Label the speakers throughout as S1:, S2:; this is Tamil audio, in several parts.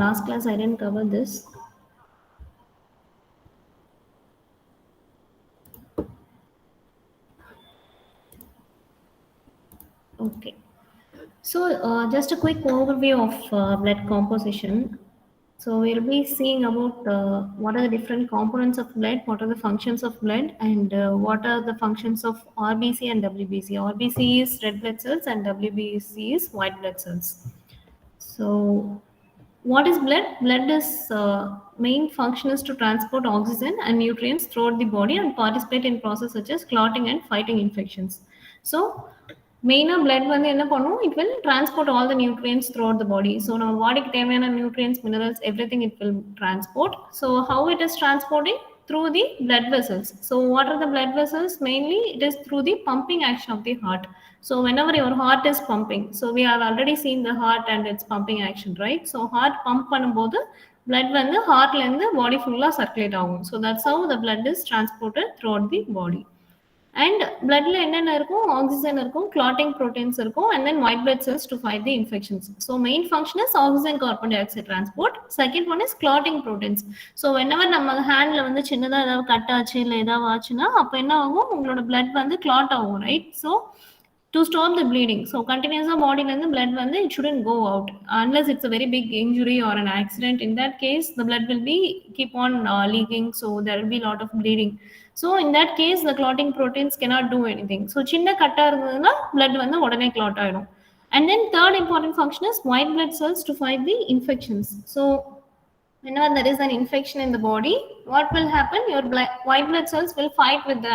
S1: last class I didn't cover this. Okay. So just a quick overview of blood composition. So we'll be seeing about what are the different components of blood, what are the functions of blood, and what are the functions of RBC and WBC. RBC is red blood cells and WBC is white blood cells. So what is blood? Blood is main function is to transport oxygen and nutrients throughout the body and participate in processes such as clotting and fighting infections. So மெயினாக பிளட் வந்து என்ன பண்ணும், it will transport all the nutrients through out the body. So நம்ம பாடிக்கு தேவையான nutrients, minerals, every thing it will transport. So how it is transporting? Through the blood vessels. So what are the blood vessels? Mainly it is through the pumping action of the heart. So whenever your heart is pumping, so we have already seen the heart and its pumping action, right? So heart pump பண்ணும்போது blood வந்து heartல இருந்து body full circulate ஆகும். So that's how the blood is transported throughout the body. And bloodல என்னென்ன இருக்கும்? Oxygen இருக்கும், clotting proteins இருக்கும், and then white blood cells to fight the infections. So main function is oxygen carbon dioxide transport. Second one is clotting proteins. So whenever நம்ம handல வந்து சின்னதா ஏதாவது கட் ஆச்சு இல்லை ஏதாவது ஆச்சுன்னா அப்போ என்ன ஆகும்? உங்களோட blood வந்து clot ஆகும், right? So to stop the bleeding. So continuous body length blood வந்து it shouldn't go out unless it's a very big injury or an accident. In that case the blood will be keep on leaking, so there will be a lot of bleeding. So in that case the clotting proteins cannot do anything. So சின்ன கட்டா இருந்ததுன்னா blood வந்து உடனே clot ஆயிடும். And then third important function is white blood cells to fight the infections. So whenever there is an infection in the body, what will happen? Your white blood cells will fight with the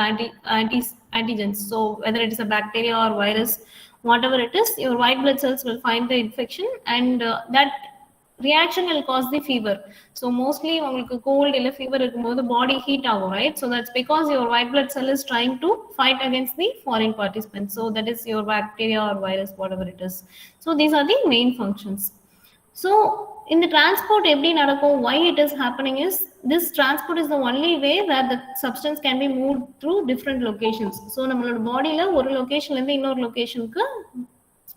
S1: antigens. So whether it is a bacteria or virus, whatever it is, your white blood cells will fight the infection, and that reaction will cause the fever. So mostly உங்களுக்கு cold இல்ல fever இருக்கும்போது body heat ஆகும், right? So that's because your white blood cell is trying to fight against the foreign participants. So that is your bacteria or virus, whatever it is. So these are the main functions. So in the transport எப்படி நடக்கும், why it is happening is this transport is the only way where the substance can be moved through different locations. So நம்மளோட பாடியில ஒரு லொகேஷன்ல இருந்து இன்னொரு லொகேஷனுக்கு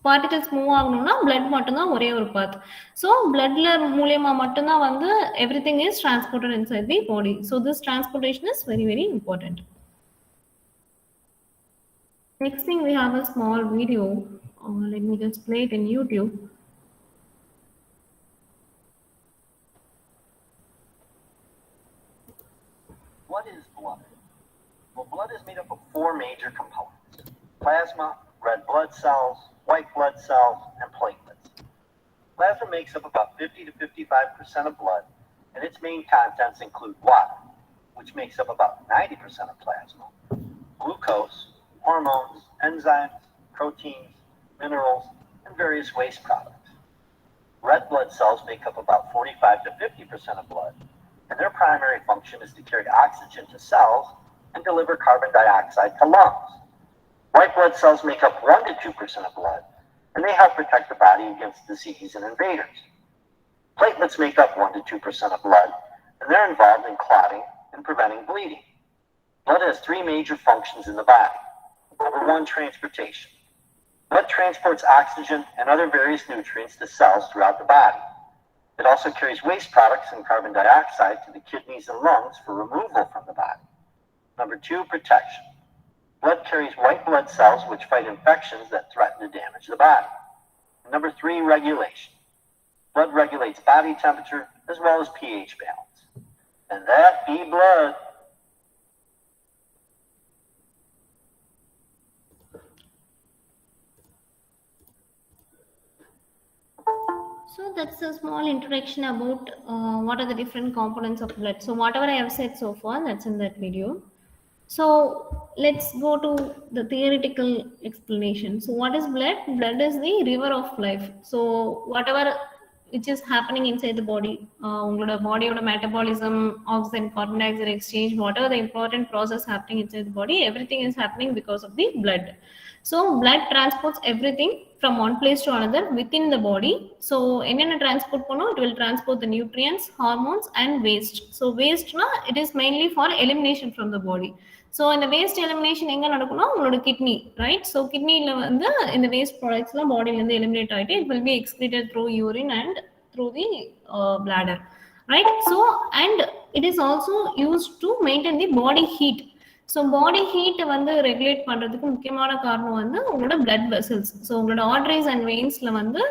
S1: பார்ட்டிகல்ஸ் மூவ் ஆகணும்னா பிளட் மட்டும்தான் ஒரே ஒரு பாத். ஸோ பிளட்ல மூலியமா மட்டும்தான் வந்து every thing is transported inside the body. So this transportation is very very important. Next thing we have a small video. Let me just play it in YouTube.
S2: What is blood? Well, blood is made up of four major components: plasma, red blood cells, white blood cells, and platelets. Plasma makes up about 50 to 55% of blood, and its main contents include water, which makes up about 90% of plasma, glucose, hormones, enzymes, proteins, minerals, and various waste products. Red blood cells make up about 45 to 50% of blood, and their primary function is to carry oxygen to cells and deliver carbon dioxide to lungs. White blood cells make up 1 to 2% of blood, and they help protect the body against disease and invaders. Platelets make up 1 to 2% of blood, and they're involved in clotting and preventing bleeding. Blood has three major functions in the body. Number one, transportation. Blood transports oxygen and other various nutrients to cells throughout the body. It also carries waste products and carbon dioxide to the kidneys and lungs for removal from the body. Number two, protection. Blood carries white blood cells which fight infections that threaten to damage the body. And number three, regulation. Blood regulates body temperature as well as pH balance. And that be blood.
S1: So that's a small introduction about what are the different components of blood. So whatever I have said so far, that's in that video. So let's go to the theoretical explanation. So what is blood? Blood is the river of life. So whatever which is happening inside the body, உங்களோட பாடியோட metabolism, oxygen, carbon di oxide exchange, whatever the important process happening inside the body, everything is happening because of the blood. So blood transports everything from one place to another within the body. So என்னென்ன transport பண்ணும்? It will transport the nutrients, hormones and waste. So waste na it is mainly for elimination from the body. So இந்த waste elimination எங்க நடக்கும்னா உங்களோட kidney, right? So kidneyல வந்து இந்த waste products எல்லாம் பாடியில இருந்து eliminate ஆயிட்டு it will be excreted through urine and through the bladder, right? So and it is also used to maintain the body heat. So body ஹீட்டை வந்து ரெகுலேட் பண்ணுறதுக்கு முக்கியமான காரணம் வந்து உங்களோட பிளட் வெசல்ஸ். ஸோ உங்களோட ஆர்டரிஸ் அண்ட் வெயின்ஸில் வந்து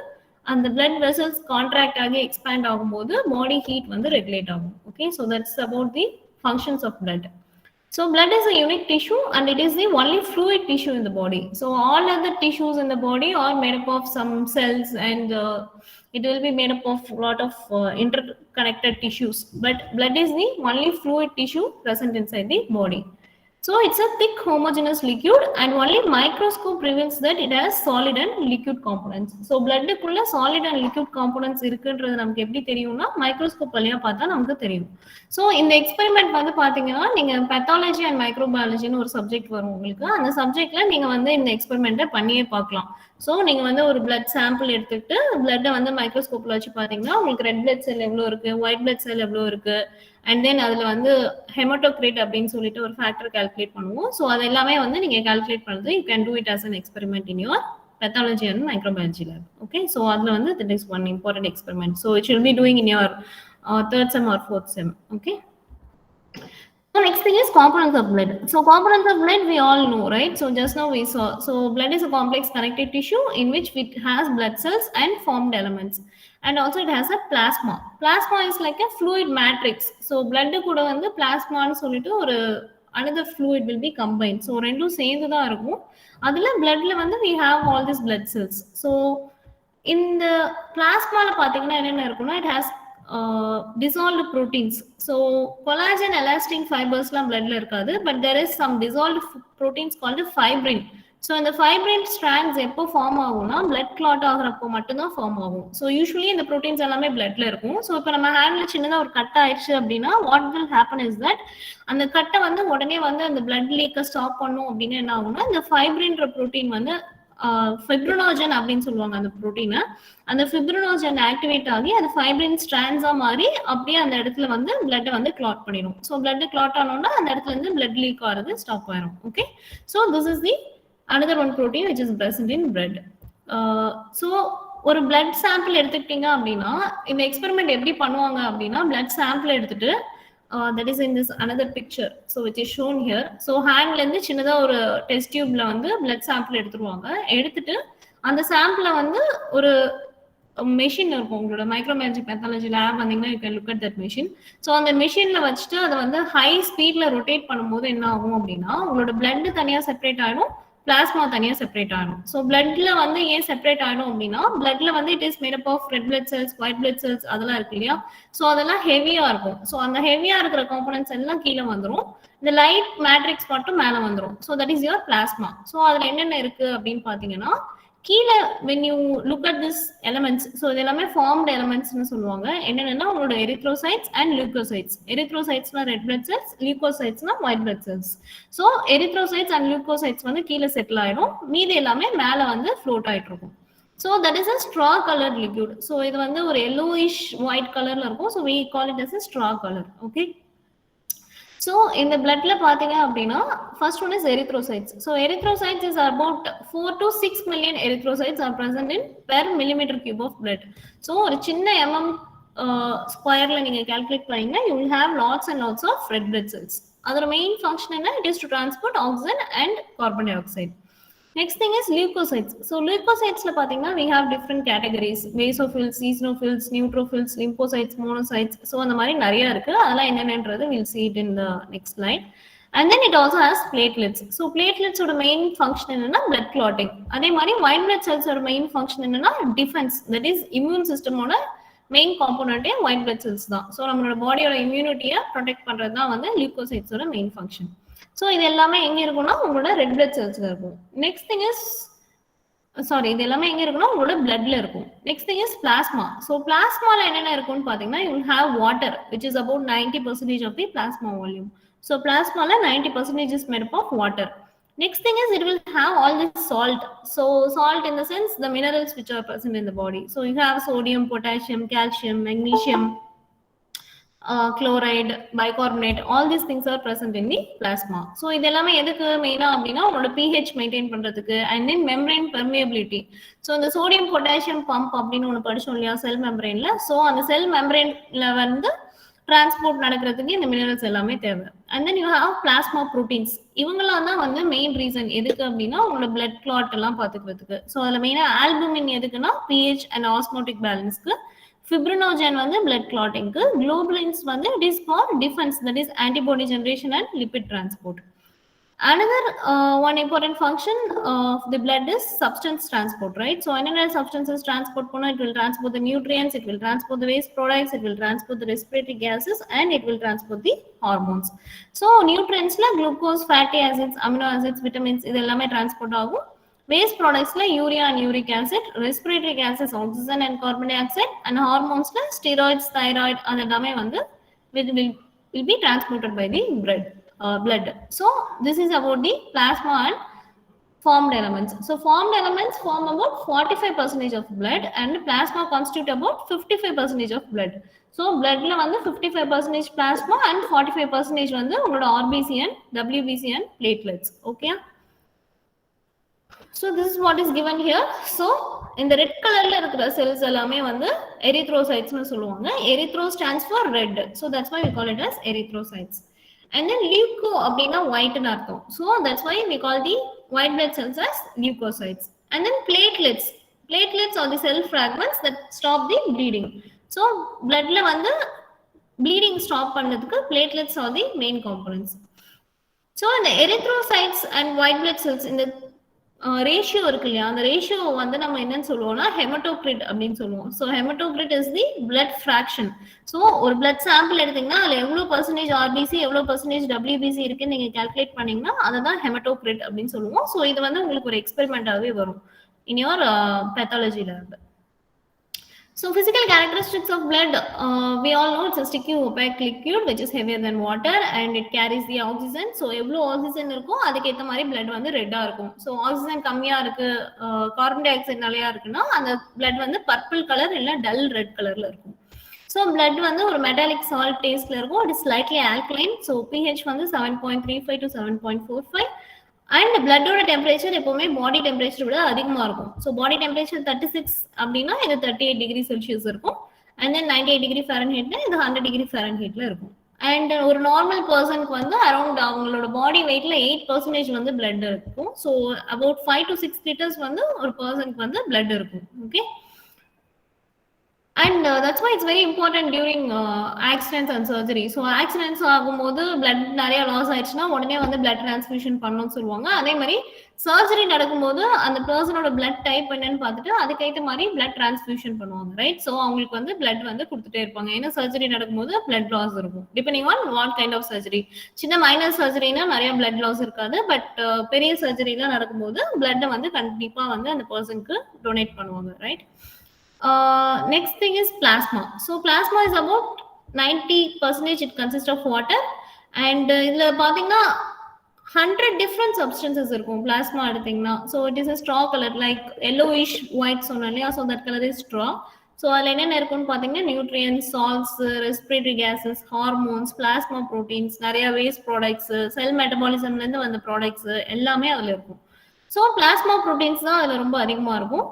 S1: அந்த பிளட் வெசல்ஸ் கான்ட்ராக்ட் ஆகி எக்ஸ்பேண்ட் ஆகும்போது பாடி ஹீட் வந்து ரெகுலேட் ஆகும். Okay, so that's about the functions of blood. So blood is a unique tissue and it is the only fluid tissue in the body. So all other tissues in the body are made up of some cells and it will be made up of a lot of interconnected tissues. But blood is the only fluid tissue present inside the body. So it's a thick homogeneous liquid and only microscope reveals that it has solid and liquid components. So blood குள்ள solid and liquid components இருக்குன்றது நமக்கு எப்படி தெரியும்னா மைக்ரோஸ்கோப் வழியா பார்த்தா நமக்கு தெரியும். ஸோ இந்த எக்ஸ்பெரிமெண்ட் வந்து பாத்தீங்கன்னா நீங்க பெத்தாலஜி அண்ட் மைக்ரோபயாலஜின்னு ஒரு சப்ஜெக்ட் வரும் உங்களுக்கு. அந்த சப்ஜெக்ட்ல நீங்க வந்து இந்த எக்ஸ்பெரிமெண்ட்டை பண்ணியே பார்க்கலாம். ஸோ நீங்க வந்து ஒரு பிளட் சாம்பிள் எடுத்துக்கிட்டு பிளட்டை வந்து மைக்ரோஸ்கோப்ல வச்சு பாத்தீங்கன்னா உங்களுக்கு ரெட் பிளட் செல் எவ்வளவு இருக்கு, ஒயிட் பிளட் செல் எவ்வளவு இருக்கு, அண்ட் தென் அதுல வந்து ஹெமட்டோக்ரேட் அப்படின்னு சொல்லிட்டு ஒரு ஃபேக்டர் கால்குலேட் பண்ணுவோம். ஸோ அது எல்லாமே வந்து நீங்க கால்குலேட் பண்ணுறது you can do it as an experiment in your pathology and microbiology lab. Okay, so அதுல வந்து that is one important experiment. So it should be doing in your third sem or fourth sem. Okay. So next thing is components of blood. So components of blood we all know, right? So just now we saw. So blood is a complex connective tissue in which it has blood cells and formed elements. And also it has a plasma. Plasma is like a fluid matrix. So blood கூட வந்து plasmaன்னு சொல்லிட்டு ஒரு another fluid will be combined. So ரெண்டும் சேர்ந்து தான் இருக்கும். அதுல bloodல வந்து we have all these blood cells. So இந்த plasmaல பாத்தீங்கன்னா என்னென்ன இருக்குன்னா it has dissolved proteins. So collagen elastin fibers லாம் bloodல இருக்காது, but there is some dissolved proteins called fibrin. So இந்த ஃபைப்ரின் ஸ்ட்ராண்ட்ஸ் எப்போ ஃபார்ம் ஆகும்னா பிளட் கிளாட் ஆகிறப்போ மட்டும்தான் ஃபார்ம் ஆகும். ஸோ யூஸ்வலி இந்த ப்ரோட்டீன்ஸ் எல்லாமே பிளட்ல இருக்கும். ஸோ இப்போ நம்ம ஹேண்ட்ல சின்னதாக ஒரு கட் ஆயிடுச்சு அப்படின்னா what will happen is that அந்த கட்டை வந்து உடனே வந்து அந்த பிளட் லீக்கை ஸ்டாப் பண்ணும் அப்படின்னு என்ன ஆகும்னா இந்த ஃபைப்ரின்ற ப்ரோட்டீன் வந்து ஃபிப்ரினோஜன் அப்படின்னு சொல்லுவாங்க அந்த ப்ரோட்டீனை. அந்த ஃபிப்ரினோஜன் ஆக்டிவேட் ஆகி அது ஃபைப்ரின் ஸ்ட்ராண்ட்ஸா மாறி அப்படியே அந்த இடத்துல வந்து பிளட்டை வந்து கிளாட் பண்ணிடும். ஸோ பிளட் கிளாட் ஆனோம்னா அந்த இடத்துல இருந்து பிளட் லீக் ஆகிறது ஸ்டாப் ஆயிரும். Okay, so this is the another one protein which is present in blood. So ஒரு blood sample எடுத்துக்கிட்டீங்க அப்படின்னா இந்த எக்ஸ்பெரிமெண்ட் எப்படி பண்ணுவாங்க அப்படின்னா blood sample எடுத்துட்டு that is in this another picture, so which is shown here. So handல இருந்து சின்னதா ஒரு டெஸ்ட் டியூப்ல வந்து blood sample எடுத்துருவாங்க. எடுத்துட்டு அந்த சாம்பிளை வந்து ஒரு மெஷின் இருக்கும் உங்களோட மைக்ரோபயாலஜி பேத்தாலஜி லேப் வந்தீங்கன்னா you can look at that machine. So அந்த மெஷின்ல வச்சுட்டு அதை வந்து ஹை ஸ்பீட்ல ரொட்டேட் பண்ணும்போது என்ன ஆகும் அப்படின்னா உங்களோட பிளட் தனியா செப்பரேட் ஆயிடும், பிளாஸ்மா தனியா செப்பரேட் ஆகும். ஸோ பிளட்ல வந்து ஏன் செப்பரேட் ஆகும் அப்படின்னா பிளட்ல வந்து it is made up of red blood cells, white blood cells அதெல்லாம் இருக்கு இல்லையா. ஸோ அதெல்லாம் ஹெவியா இருக்கும். ஸோ அந்த ஹெவியா இருக்கிற காம்பனன்ட்ஸ் எல்லாம் கீழே வந்துடும், இந்த லைட் மேட்ரிக்ஸ் மட்டும் மேலே வந்துடும். So that is your plasma. So அதுல என்னென்ன இருக்கு அப்படின்னு பாத்தீங்கன்னா கீழே when you look at this elements, so இது எல்லாமே formed elements-னு சொல்லுவாங்க. என்னென்னா உங்களோட erythrocytes and leukocytes. erythrocytes-னா red blood cells, leukocytes-னா white blood cells. So erythrocytes and leukocytes வந்து கீழே செட்டில் ஆயிடும், மீதி எல்லாமே மேலே வந்து float ஆயிட்டு இருக்கும். So that is a straw colored liquid. So இது வந்து ஒரு yellowish white colorல இருக்கும். So we call it as a straw color. Okay. So in the blood la pathinga appadina first one is erythrocytes. So erythrocytes is about 4 to 6 million erythrocytes are present in per millimeter cube of blood. So ஒரு சின்ன mm ஸ்கொயர்ல நீங்க கால்குலேட் பண்ணீங்கன்னா you will have lots and lots of red blood cells. அதோட main function என்ன, it is to transport oxygen and carbon dioxide. Next thing is leukocytes. So leukocytes la pathina we have different categories: basophils, eosinophils, neutrophils, lymphocytes, monocytes. So அந்த மாதிரி நிறைய இருக்கு. அதெல்லாம் என்னென்னன்றது we'll see it in the next slide. And then it also has platelets. So platelets oda main function என்னன்னா blood clotting. அதே மாதிரி white blood cells oda main function என்னன்னா defense, that is immune system oda main component white blood cells தான். So நம்மளோட பாடியோட இம்யூனிட்டியை ப்ரொடெக்ட் பண்றது தான் வந்து leukocytes oda main function. So இது எல்லாமே எங்க இருக்குன்னா உங்களோட ரெட் பிளட் செல்ஸ்ல இருக்கும். நெக்ஸ்ட் திங் இஸ் இது எல்லாமே எங்க இருக்குன்னா உங்களோட பிளட்ல இருக்கும். Next thing is plasma. So பிளாஸ்மால என்னென்ன இருக்கும்னு பாத்தீங்கன்னா you will have water which is about 90% of the plasma volume. So பிளாஸ்மால 90% is made up of water. Next thing is it will have all this salt. So salt in the sense the minerals which are present in the body. So you have sodium, potassium, calcium, magnesium, chloride, bicarbonate, all these things are present in the plasma. So இது எல்லாமே எதுக்கு மெயினா அப்படின்னா உங்களோட pH மெயின்டைன் பண்றதுக்கு and then membrane permeability. So இந்த சோடியம் பொட்டாசியம் பம்ப் அப்படின்னு ஒன்று படிச்சோம் இல்லையா செல் மெம்பரேன்ல. ஸோ அந்த செல் மெம்பரேன்ல வந்து டிரான்ஸ்போர்ட் நடக்கிறதுக்கு இந்த மினரல்ஸ் எல்லாமே தேவை. And then you have plasma proteins. இவங்களாம் தான் வந்து மெயின் ரீசன் எதுக்கு அப்படின்னா உங்களோட பிளட் கிளாட் எல்லாம் பார்த்துக்கிறதுக்கு. ஸோ அதில் மெயினாக ஆல்புமின் எதுக்குன்னா pH அண்ட் ஆஸ்மோட்டிக் பேலன்ஸ்க்கு, fibrinogen வந்து blood clotting க்கு, globulins வந்து it is for defense, that is antibody generation and lipid transport. Another one important function of the blood is substance transport, right? So another substances transport pona, it will transport the nutrients, it will transport the waste products, it will transport the respiratory gases, and it will transport the hormones. So nutrients la glucose, fatty acids, amino acids, vitamins idellame transport agum. Waste products like urea and uric acid, respiratory gases, oxygen and carbon dioxide, and hormones like steroids, thyroid, அதெல்லாமே வந்து will be transported by the blood. So this is about the plasma and formed elements. So formed elements form about 45% of blood and plasma constitute about 55% of blood. So bloodல வந்து 55% plasma and 45% வந்து உங்களோட RBC and WBC and platelets. Okay. So this is what is given here. So in the red colorல இருக்கிற cells எல்லாமே வந்து erythrocytes னு சொல்லுவாங்க. Erythro stands for red. So that's why we call it as erythrocytes. And then leuko அப்படின்னா white னு அர்த்தம். So that's why we call the white blood cells as leukocytes. And then platelets. Platelets are the cell fragments that stop the bleeding. So bloodல வந்து bleeding stop பண்ணதுக்கு platelets are the main components. So in the erythrocytes and white blood cells in the ratio இருக்கு இல்லையா, அந்த ரேஷியோ வந்து நம்ம என்னன்னு சொல்லுவோம்னா ஹெமட்டோக்ரிட் அப்படின்னு சொல்லுவோம். So hematocrit is the blood fraction. So ஒரு பிளட் சாம்பிள் எடுத்தீங்கன்னா அதில் எவ்வளோ பர்சன்டேஜ் ஆர்பிசி எவ்வளோ பர்சன்டேஜ் டபிள்யூபிசி இருக்குன்னு நீங்கள் கால்குலேட் பண்ணீங்கன்னா அதை தான் ஹெமட்டோக்ரிட் அப்படின்னு சொல்லுவோம். ஸோ இது வந்து உங்களுக்கு ஒரு எக்ஸ்பெரிமெண்டாகவே வரும் in your pathology lab. So physical characteristics of blood, we all know it's a sticky opaque liquid which is heavier than water and it carries the oxygen. So எவ்வளோ ஆக்சிஜன் இருக்கும் அதுக்கு ஏற்ற மாதிரி blood வந்து ரெட்டா இருக்கும். ஸோ ஆக்சிஜன் கம்மியா இருக்கு, கார்பன் டை ஆக்சைடு நிறையா இருக்குன்னா அந்த blood வந்து பர்பிள் கலர் இல்லை டல் ரெட் கலர்ல இருக்கும். ஸோ blood வந்து ஒரு மெட்டாலிக் சால்ட் டேஸ்ட்ல இருக்கும். It is slightly alkaline. So pH வந்து 7.35 to 7.45. அண்ட் பிளட்டோட டெம்பரேச்சர் எப்பவுமே பாடி டெம்பரேச்சர் விட அதிகமாக இருக்கும். ஸோ பாடி டெம்பரேச்சர் 36 அப்படின்னா இது 38 டிகிரி செல்சியஸ் இருக்கும். அண்ட் தென் 98 டிகிரி ஃபேரன்ஹீட்ல இது 100 டிகிரி ஃபேரன்ஹீட்ல இருக்கும். அண்ட் ஒரு நார்மல் பர்சனுக்கு வந்து அரௌண்ட் அவங்களோட பாடி வெயிட்ல 8% வந்து பிளட் இருக்கும். ஸோ அபவுட் 5 to 6 லிட்டர்ஸ் வந்து ஒரு பர்சனுக்கு வந்து பிளட் இருக்கும். Okay. And that's why it's very important during accidents and surgery. So accidents ஆகும்போது blood நிறைய லாஸ் ஆயிடுச்சுன்னா உடனே வந்து blood transfusion பண்ணணும்னு சொல்லுவாங்க. அதே மாதிரி சர்ஜரி நடக்கும்போது அந்த பர்சனோட blood டைப் என்னன்னு பார்த்துட்டு அதுக்கேற்ற மாதிரி blood transfusion பண்ணுவாங்க, ரைட்? ஸோ அவங்களுக்கு வந்து blood வந்து கொடுத்துட்டே இருப்பாங்க. ஏன்னா சர்ஜரி நடக்கும்போது blood லாஸ் இருக்கும். Depending on what kind of surgery. சின்ன மைனர் சர்ஜரினா நிறைய blood லாஸ் இருக்காது. பட் பெரிய சர்ஜரிலாம் நடக்கும்போது blood வந்து கண்டிப்பா வந்து அந்த பர்சனுக்கு டொனேட் பண்ணுவாங்க, right? Next thing is plasma. So plasma is about 90% it consists of water and இதுல பாத்தீங்கன்னா 100 different substances இருக்கும் plasma எடுத்தீங்கன்னா. So it is a straw color like yellowish white சொன்னேன் இல்லையா, so that color is straw. So அதுல என்னென்ன இருக்கும்னு பாத்தீங்கன்னா nutrients, salts, respiratory gases, hormones, plasma proteins, நிறைய waste products, cell metabolismல இருந்து வந்த products எல்லாமே அதுல இருக்கும். So plasma proteins தான் அதுல ரொம்ப அதிகமா இருக்கும்.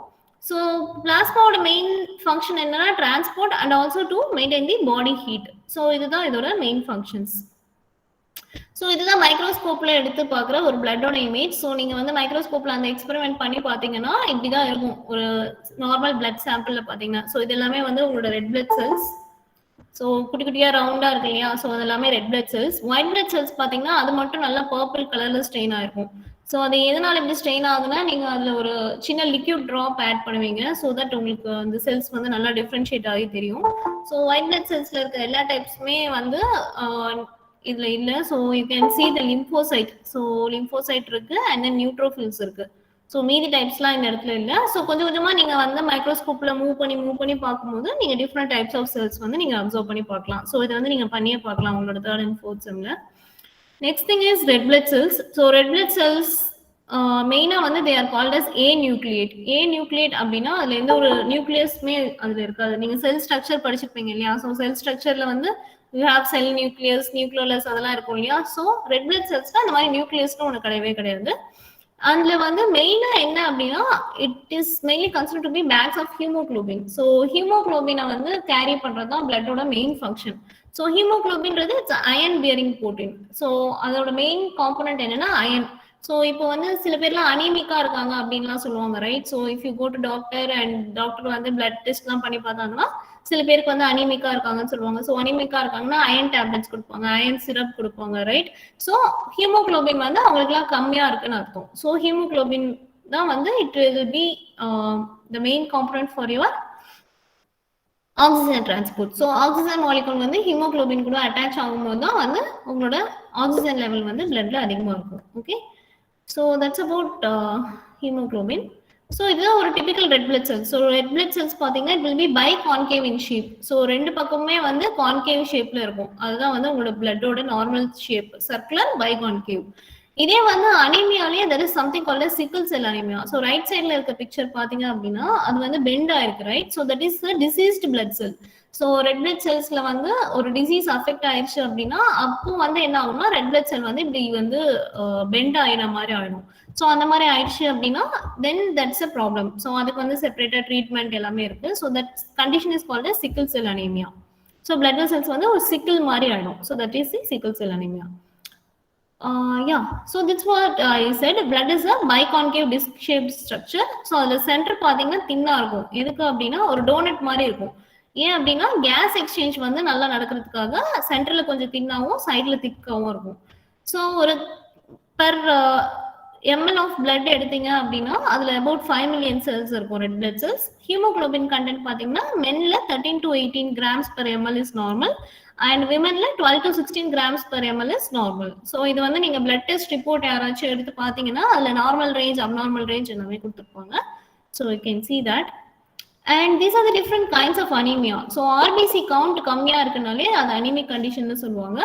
S1: So plasma main function என்னன்னா transport and also to maintain the body heat. So இதுதான் இதோட main functions. ஸோ இதுதான் மைக்ரோஸ்கோப்ல எடுத்து பார்க்குற ஒரு பிளட்டோட இமேஜ். ஸோ நீங்க வந்து மைக்ரோஸ்கோப்ல அந்த எக்ஸ்பெரிமெண்ட் பண்ணி பார்த்தீங்கன்னா இப்படிதான் இருக்கும் ஒரு நார்மல் பிளட் சாம்பிள்ல பார்த்தீங்கன்னா. ஸோ இது எல்லாமே வந்து உங்களோட ரெட் பிளட் செல்ஸ். ஸோ குட்டி குட்டியா ரவுண்டா இருக்கு இல்லையா, ஸோ அது எல்லாமே red blood cells. White blood cells பார்த்தீங்கன்னா அது மட்டும் நல்லா பர்பிள் கலர்ல ஸ்டெயின் ஆயிருக்கும். ஸோ அது எதனால இப்படி ஸ்ட்ரெயின் ஆகுதுன்னா நீங்க அதுல ஒரு சின்ன லிக்யூட் ட்ராப் ஆட் பண்ணுவீங்க. ஸோ தட் உங்களுக்கு அந்த செல்ஸ் வந்து நல்லா டிஃபரன்ஷியேட் ஆகி தெரியும். ஸோ ஒயிட் பிளட் செல்ஸ்ல இருக்க எல்லா டைப்ஸுமே வந்து இதுல இல்ல. So you can see the lymphocyte. So lymphocyte இருக்கு அண்ட் தென் நியூட்ரோஃபில்ஸ் இருக்கு. ஸோ மீதி டைப்ஸ்லாம் இந்த இடத்துல இல்லை. ஸோ கொஞ்சம் கொஞ்சமா நீங்க வந்து மைக்ரோஸ்கோப்ல மூவ் பண்ணி பார்க்கும்போது நீங்க டிஃப்ரெண்ட் டைப்ஸ் ஆஃப் செல்ஸ் வந்து நீங்க அப்சர்வ் பண்ணி பார்க்கலாம். ஸோ இதை வந்து நீங்க பண்ணியே பார்க்கலாம் உங்களோட 3rd and 4th செம்ல. Next thing is red blood cells. So red blood cells மெயினா வந்து they are called as anucleate. Anucleate அப்படின்னா அதுல எந்த ஒரு நியூக்ளியஸ்மே அதுல இருக்காது. நீங்க செல் ஸ்ட்ரக்சர் படிச்சிருப்பீங்க இல்லையா? ஸோ செல் ஸ்ட்ரக்சர்ல வந்து you have sell nucleus, nucleolus அதெல்லாம் இருக்கும் இல்லையா? ஸோ ரெட் பிளட் செல்ஸ்ல அந்த மாதிரி நியூக்ளியஸ்னு ஒன்று கிடையவே கிடையாது. அதுல வந்து மெயினா என்ன அப்படின்னா it is mainly consider to be packs of hemoglobin. So ஹீமோகுளோபினை வந்து கேரி பண்றது தான் பிளட்டோட மெயின் ஃபங்க்ஷன். ஸோ ஹீமோகுளோபின்றது it's iron bearing protein. So அதோட மெயின் காம்பனன்ட் என்னன்னா அயன். ஸோ இப்போ வந்து சில பேர்லாம் அனீமிக்கா இருக்காங்க அப்படின்லாம் சொல்லுவாங்க, right? So if you go to doctor and doctor வந்து பிளட் டெஸ்ட்லாம் பண்ணி பார்த்தாங்கன்னா சில பேருக்கு வந்து அனீமிக்கா இருக்காங்கன்னு சொல்லுவாங்க. ஸோ அனீமிக்கா இருக்காங்கன்னா அயன் டேப்லெட்ஸ் கொடுப்பாங்க, அயன் சிரப் கொடுப்பாங்க, ரைட்? ஸோ ஹீமோகுளோபின் வந்து அவங்களுக்குலாம் கம்மியா இருக்குன்னு அர்த்தம். ஸோ ஹீமோகுளோபின் தான் வந்து it will be the main component for your oxygen transport. So oxygen molecule வந்து ஹீமோகுளோபின் கூட அட்டாச் ஆகும்போது தான் வந்து உங்களோட ஆக்சிஜன் லெவல் வந்து பிளட்ல அதிகமாக இருக்கும். Okay, so that's about hemoglobin. So இதுதான் ஒரு typical red blood cells. So red blood cells பார்த்தீங்கன்னா it will be biconcave in shape. So ரெண்டு பக்கமுமே வந்து கான்கேவ் ஷேப்ல இருக்கும். அதுதான் வந்து உங்களோட பிளட்டோட normal shape, circular biconcave. இதே வந்து அனீமியாலேயே that is something called sickle cell anemia. So right சைட்ல இருக்க பிக்சர் பாத்தீங்க அப்படின்னா அது வந்து பெண்ட் ஆயிருக்கு, right? So that is deceased blood cell. So red blood செல்ஸ்ல வந்து ஒரு டிசீஸ் அஃபெக்ட் ஆயிடுச்சு அப்படின்னா அப்போ வந்து என்ன ஆகும்னா ரெட் பிளட் செல் வந்து இப்படி வந்து பெண்ட் ஆயின மாதிரி ஆயிடும். ஸோ அந்த மாதிரி ஆயிடுச்சு அப்படின்னா then that's a problem. So அதுக்கு வந்து செப்பரேட்டா ட்ரீட்மெண்ட் எல்லாமே இருக்கு. So that condition is called sickle cell anemia. So blood vessels வந்து ஒரு சிக்கிள் மாதிரி ஆயிடும். So that is the sickle cell anemia. Yeah, so that's what I said. Blood is a biconcave disc-shaped structure. So the center பாத்தீங்கன்னா தின்னா இருக்கும். எதுக்கு அப்படின்னா ஒரு டோனட் மாதிரி இருக்கும். ஏன் அப்படின்னா கேஸ் எக்ஸ்சேஞ்ச் வந்து நல்லா நடக்கிறதுக்காக சென்டர்ல கொஞ்சம் தின்னாவும் சைட்ல திக்காவும் இருக்கும். ஸோ ஒரு பெர் ml ஆஃப் பிளட் எடுத்தீங்க அப்படின்னா அதுல அபவுட் 5 மில்லியன் செல்ஸ் இருக்கும், red blood cells. Hemoglobin content பாத்தீங்கன்னா மென்ல 13 to 18 grams per ml is normal and விமன்ல 12 to 16 grams per ml is normal. So இது வந்து நீங்க பிளட் டெஸ்ட் ரிப்போர்ட் யாராச்சும் எடுத்து பாத்தீங்கன்னா அதுல நார்மல் ரேஞ்ச், அப்நார்மல் ரேஞ்ச் எல்லாமே கொடுத்துருப்பாங்க. So you can see that. And these are the different kinds of anemia. So RBC count கம்மியா இருக்குனாலே அது anemic condition னு சொல்லுவாங்க.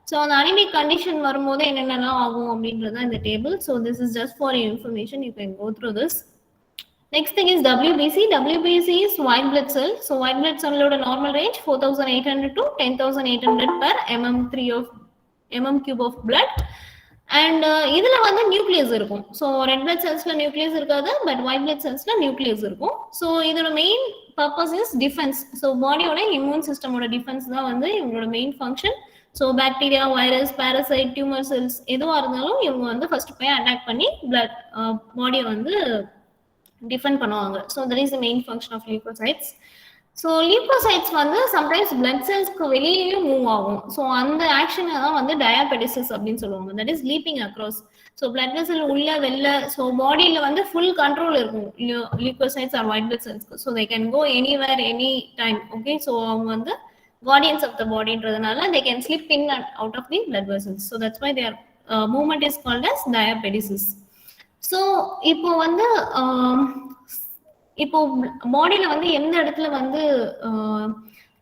S1: So அந்த anemic condition வரும்போது என்னென்னலாம் ஆகும் அப்படின்றத இந்த table. So this is just for your information. You can go through this. Next thing is WBC. WBC is white blood cell. So white blood cell ஓட normal range 4,800 to 10,800 per mm cube of blood. And இதுல வந்து நியூக்ளியஸ் இருக்கும். ஸோ ரெட் பிளட் செல்ஸ்ல நியூக்ளியஸ் இருக்காது, பட் ஒயிட் பிளட் செல்ஸ்ல நியூக்ளியஸ் இருக்கும். ஸோ இதோட main purpose is defence. So பாடியோட இம்யூன் சிஸ்டமோட டிஃபென்ஸ் தான் வந்து இவங்களோட main function. So bacteria, virus, parasite, tumour cells எதுவாக இருந்தாலும் இவங்க வந்து ஃபர்ஸ்ட் போய் அட்டாக் பண்ணி பிளட் பாடியை வந்து டிஃபெண்ட் பண்ணுவாங்க. So that is the main function of leucocytes. So leucocytes வந்து சம்டைம்ஸ் பிளட் செல்ஸ்க்கு வெளியிலயும் மூவ் ஆகும். ஸோ அந்த ஆக்ஷனை தான் வந்து டயாபெடிசிஸ் அப்படின்னு சொல்லுவாங்க. That is leaping across. So blood vessel உள்ள வெளில, ஸோ பாடியில வந்து ஃபுல் கண்ட்ரோல் இருக்கும் லியூக்கோசைட்ஸ் ஆர் ஒயிட் பிளட் செல்ஸ்க்கு. So they can go anywhere any time. Okay, so அவங்க வந்து guardians of the bodyன்றதுனால they can slip in and out of the blood vessels. So that's why their movement is called as diapedesis. So இப்போ வந்து இப்போ பாடியில வந்து எந்த இடத்துல வந்து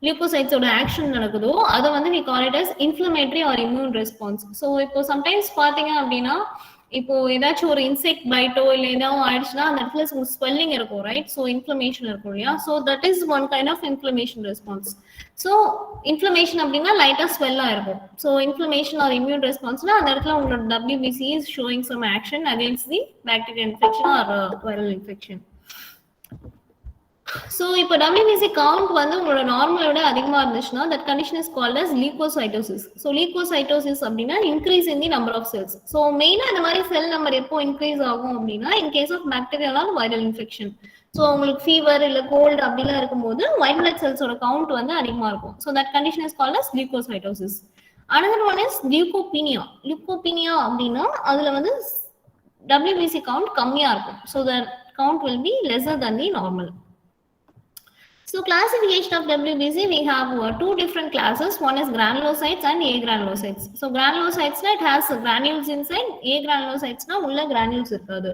S1: லியூக்கோசைட்ஸோட ஆக்ஷன் நடக்குதோ அதை வந்து we call it as inflammatory or immune response. So இப்போ சம்டைம்ஸ் பார்த்தீங்க அப்படின்னா இப்போ ஏதாச்சும் ஒரு இன்செக்ட் பைட்டோ இல்லை ஏதாவது ஆயிடுச்சுன்னா அந்த இடத்துல ஸ்வெல்லிங் இருக்கும், ரைட்? ஸோ இன்ஃப்ளமேஷன் இருக்கும் இல்லையா? So that is one kind of inflammation response. So inflammation அப்படின்னா லைட்டாக ஸ்வெல்லாக இருக்கும். ஸோ இன்ஃப்ளமேஷன் ஆர் இம்யூன் ரெஸ்பான்ஸ்னா அந்த இடத்துல உங்களோட WBC is showing some action against the bacterial infection or viral infection. So இப்போ WBC கவுண்ட் வந்து உங்களோட நார்மலோட அதிகமாக இருந்துச்சுன்னா that condition is called as leucocytosis. So leucocytosis அப்படின்னா increase in the number of cells. So மெயினாக இந்த மாதிரி செல் நம்பர் எப்போ இன்க்ரீஸ் ஆகும் அப்படின்னா in case of bacterial or viral infection. So உங்களுக்கு ஃபீவர் இல்லை கோல்டு அப்படிலாம் இருக்கும்போது ஒயிட் பிளட் செல்ஸோட கவுண்ட் வந்து அதிகமாக இருக்கும். So that condition is called as leucocytosis. Another one is leukopenia. Leukopenia அப்படின்னா அதுல வந்து WBC count கம்மியா இருக்கும். So the count will be lesser than the normal. So classification of WBC, we have two different classes. One is granulocytes and agranulocytes. So granulocytes it has granules inside. Agranulocytes na ulla granules irukadu.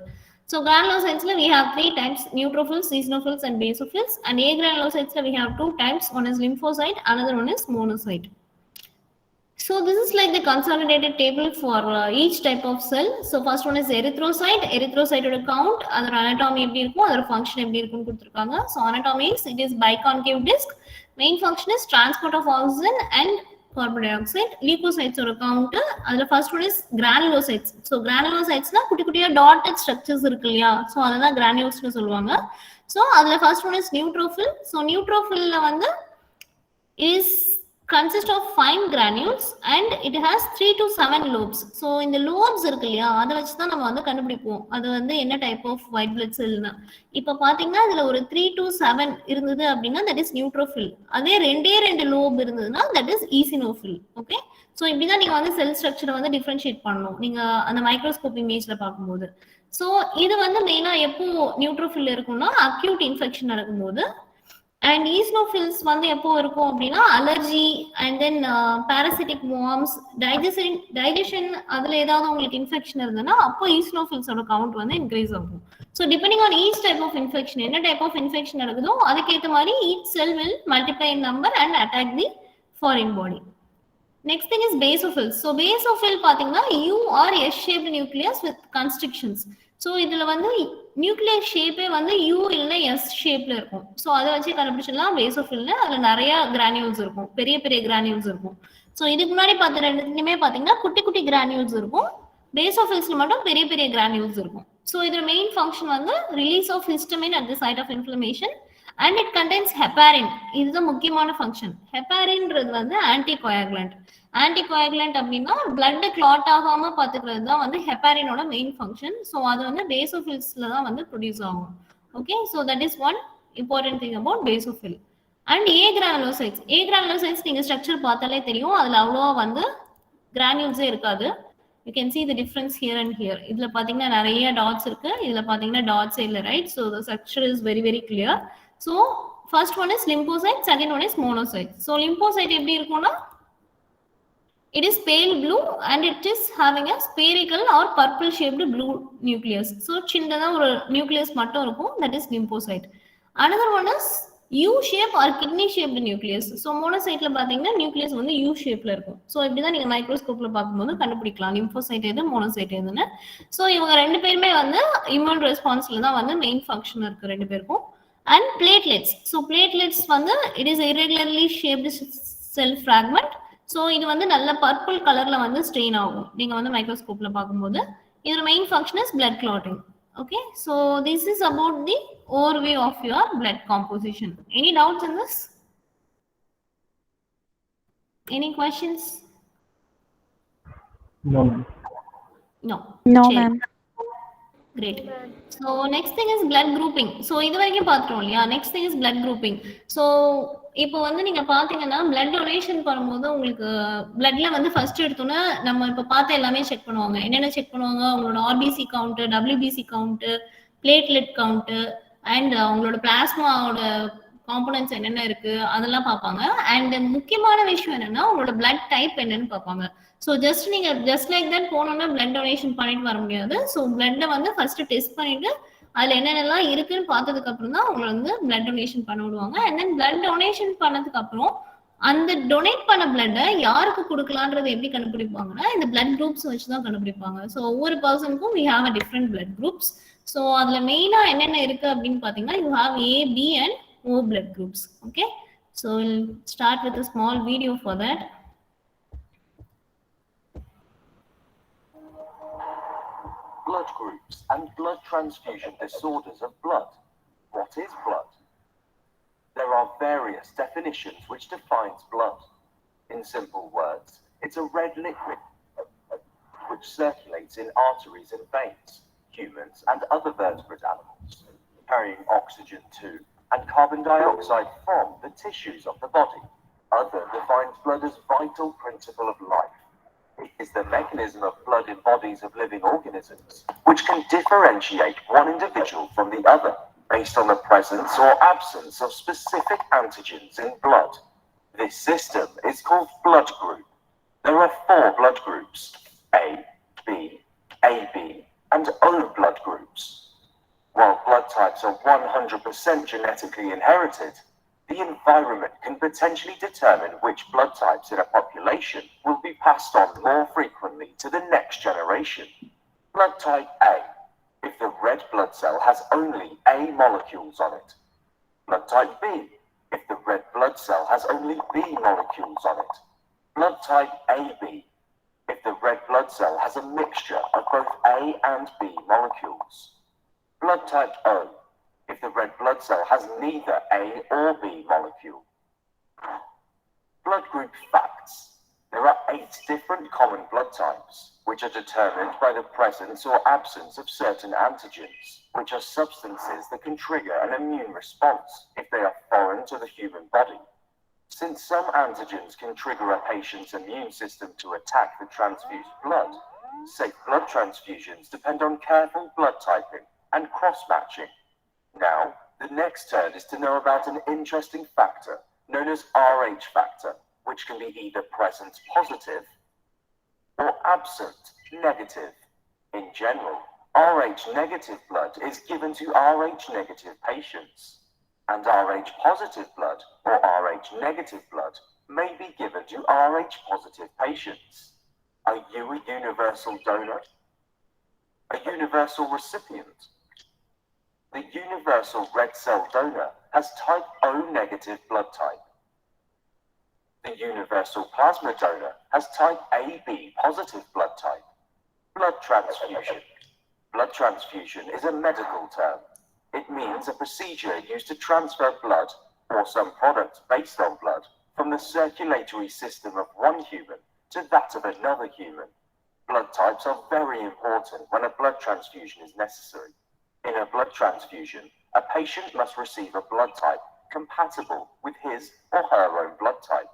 S1: So granulocytes we have three types: neutrophils, eosinophils and basophils. And agranulocytes we have two types. One is lymphocyte, another one is monocyte. So this is like the consolidated table for each type of cell. So first one is erythrocyte. Erythrocyte oda count, அதோட anatomy எப்படி இருக்கும், அதோட function எப்படி இருக்கும்னு கொடுத்திருக்காங்க. So anatomy is it is biconcave disc. Main function is transport of oxygen and carbon dioxide. Leukocytes oda count, அதுல first one is granulocytes. So granulocytes na குட்டி குட்டியா dotted structures இருக்கு இல்லையா, so அததான் granules னு சொல்லுவாங்க. So அதுல first one is neutrophil. So neutrophil ல வந்து is consist of fine granules and it has 3 to 7 lobes. So இந்த lobes இருக்கு இல்லையா, அதை வச்சு தான் நம்ம வந்து கண்டுபிடிப்போம் அது வந்து என்ன டைப் ஆஃப் ஒயிட் பிளட் செல்னா. இப்போ பாத்தீங்கன்னா இதுல ஒரு 3 to 7 இருந்தது அப்படின்னா that is neutrophil. அதே ரெண்டு லோப் இருந்ததுன்னா that is eosinophil. Okay, so இப்படிதான் நீங்க வந்து செல் ஸ்ட்ரக்சரை வந்து டிஃபரன்ஷியேட் பண்ணணும் நீங்க அந்த மைக்ரோஸ்கோப் இமேஜ்ல பார்க்கும்போது. ஸோ இது வந்து மெயினா எப்போ நியூட்ரோஃபில் இருக்கும்னா அக்யூட் இன்ஃபெக்ஷன் நடக்கும்போது. அண்ட் ஈஸ்னோஃபில்ஸ் வந்து எப்போ இருக்கும் அப்படின்னா allergy and then parasitic worms, digestion அதுல ஏதாவது உங்களுக்கு இன்ஃபெக்ஷன் இருந்ததுன்னா அப்போ ஈஸ்னோஃபில்ஸோட கவுண்ட் வந்து இன்க்ரீஸ் ஆகும். So depending on each type of infection, என்ன டைப் ஆஃப் இன்ஃபெக்ஷன் நடக்குதோ அதுக்கேற்ற மாதிரி each cell will multiply in number and attack the foreign body. Next thing is basophils. So basophil பாத்தீங்கன்னா U or S shaped nucleus with constrictions. So இதுல வந்து நியூக்ளியஸ் ஷேப்பே வந்து U இல்லைன்னா S ஷேப்ல இருக்கும். ஸோ அதை வச்சு கண்டுபிடிச்சிடலாம் பேசோஃபில்னு. அதுல நிறைய கிரானியூல்ஸ் இருக்கும், பெரிய பெரிய கிரானியூல்ஸ் இருக்கும். ஸோ இதுக்கு முன்னாடி பார்த்த ரெண்டுத்துலையுமே பாத்தீங்கன்னா குட்டி குட்டி கிரானியூல்ஸ் இருக்கும், பேசோஃபில்ஸ்ல மட்டும் பெரிய பெரிய கிரானியூல்ஸ் இருக்கும். ஸோ இதோட மெயின் ஃபங்க்ஷன் வந்து release of histamine at the site of inflammation and it contains heparin. இதுதான் முக்கியமான ஃபங்க்ஷன். ஹெப்பாரின்றது வந்து ஆன்டிகோயாகுலண்ட். ஆன்டிகோயாகுலண்ட் அப்படின்னா பிளட் கிளாட் ஆகாம பாத்துக்கிறது தான் வந்து ஹெப்பாரினோட மெயின் ஃபங்க்ஷன். ஸோ அது வந்து பேசோஃபில்ஸ்ல தான் வந்து ப்ரொடியூஸ் ஆகும். Okay, so that is one important thing about பேசோஃபில். And A granulocytes. A granulocytes நீங்க ஸ்ட்ரக்சர் பார்த்தாலே தெரியும், அதுல அவ்வளோவா வந்து கிரானியூல்ஸே இருக்காது. You can see the difference here and here. இதுல பாத்தீங்கன்னா நிறைய டாட்ஸ் இருக்கு, இதுல பாத்தீங்கன்னா டாட்ஸ் இல்ல, right? So the structure is very very clear. So first one is lymphocyte, second one is monocyte. So lymphocyte எப்படி இருக்கும்னா it is pale blue and it is having a spherical or purple shaped blue nucleus. So சின்னதா ஒரு nucleus மட்டும் இருக்கும், that is lymphocyte. Another one is U shape or kidney shaped nucleus. So monocyteல பாத்தீங்கன்னா nucleus வந்து U shapeல இருக்கும். So இப்படிதான் நீங்க மைக்ரோஸ்கோப்ல பார்க்கும்போது கண்டுபிடிக்கலாம் lymphocyte எது monocyte எதுன்னு. So இவங்க ரெண்டு பேருமே வந்து இம்யூன் ரெஸ்பான்ஸ்ல தான் வந்து மெயின் ஃபங்க்ஷன் இருக்கு ரெண்டு பேருக்கும். And platelets. So platelets வந்து it is irregularly shaped cell fragment. So இது வந்து நல்ல பர்பிள் கலர்ல வந்து ஸ்ட்ரெயின் ஆகும் நீங்க வந்து மைக்ரோஸ்கோப்ல பார்க்கும்போது. இதோட main function is blood clotting. Okay, so this is about the overview of your blood composition. Any doubts in this? Any questions?
S3: No, ma'am.
S1: No.
S4: No, ma'am.
S1: Great. So next thing is blood grouping. So இது வரைக்கும் பார்த்துட்டோம் இல்லையா? Next thing is blood grouping. So இப்போ வந்து நீங்க பாத்தீங்கன்னா பிளட் டொனேஷன் பண்ணும்போது உங்களுக்கு பிளட்ல வந்து ஃபர்ஸ்ட் எடுத்தோன்னா நம்ம இப்போ பார்த்த எல்லாமே செக் பண்ணுவாங்க. என்னென்ன செக் பண்ணுவாங்க? உங்களோட RBC count, WBC count, platelet count and உங்களோட பிளாஸ்மாவோட காம்பனன்ட்ஸ் என்னென்ன இருக்கு அதெல்லாம் பார்ப்பாங்க. அண்ட் முக்கியமான விஷயம் என்னன்னா உங்களோட பிளட் டைப் என்னன்னு பார்ப்பாங்க. ஸோ ஜஸ்ட் நீங்க ஜஸ்ட் லைக் தட் போனோம்னா பிளட் டொனேஷன் பண்ணிட்டு வர முடியாது. ஸோ பிளட்டை வந்து ஃபர்ஸ்ட் டெஸ்ட் பண்ணிட்டு அதுல என்னென்னலாம் இருக்குன்னு பார்த்ததுக்கு அப்புறம் தான் அவங்க வந்து பிளட் டொனேஷன் பண்ண விடுவாங்க. அண்ட் தென் பிளட் டொனேஷன் பண்ணதுக்கு அப்புறம் அந்த டொனேட் பண்ண பிளட்டை யாருக்கு கொடுக்கலான்றது எப்படி கண்டுபிடிப்பாங்கன்னா இந்த பிளட் குரூப்ஸ் வச்சு தான் கண்டுபிடிப்பாங்க. ஸோ ஒவ்வொரு பர்சனுக்கும் we have a different blood groups. So அதுல மெயினா என்னென்ன இருக்கு அப்படின்னு பாத்தீங்கன்னா you have A, B and O blood groups. Okay, so will start with a small video for that.
S2: Blood groups and blood transfusion disorders of blood. What is blood? There are various definitions which defines blood. In simple words, it's a red liquid which circulates in arteries and veins, humans and other vertebrate animals, carrying oxygen to and carbon dioxide from the tissues of the body. Other defines blood as vital principle of life. It is the mechanism of blood in bodies of living organisms which can differentiate one individual from the other based on the presence or absence of specific antigens in blood. This system is called blood group. There are 4 blood groups: A, B, AB, and O blood groups. While blood types are 100% genetically inherited, The environment can potentially determine which blood types in a population will be passed on more frequently to the next generation. Blood type A, if the red blood cell has only A molecules on it. Blood type B, if the red blood cell has only B molecules on it. Blood type AB, if the red blood cell has a mixture of both A and B molecules. Blood type O, if the red blood cell has neither A or B molecule. Blood group facts. There are 8 different common blood types, which are determined by the presence or absence of certain antigens, which are substances that can trigger an immune response if they are foreign to the human body. Since some antigens can trigger a patient's immune system to attack the transfused blood, safe blood transfusions depend on careful blood typing and cross-matching. Now, the next turn is to know about an interesting factor known as Rh factor, which can be either present positive or absent negative. In general, Rh negative blood is given to Rh negative patients, and Rh positive blood or Rh negative blood may be given to Rh positive patients. Are you a universal donor? A universal recipient? The universal red cell donor has type O negative blood type. The universal plasma donor has type AB positive blood type. Blood transfusion. Blood transfusion is a medical term. It means a procedure used to transfer blood, or some product based on blood, from the circulatory system of one human to that of another human. Blood types are very important when a blood transfusion is necessary. In a blood transfusion, a patient must receive a blood type compatible with his or her own blood type.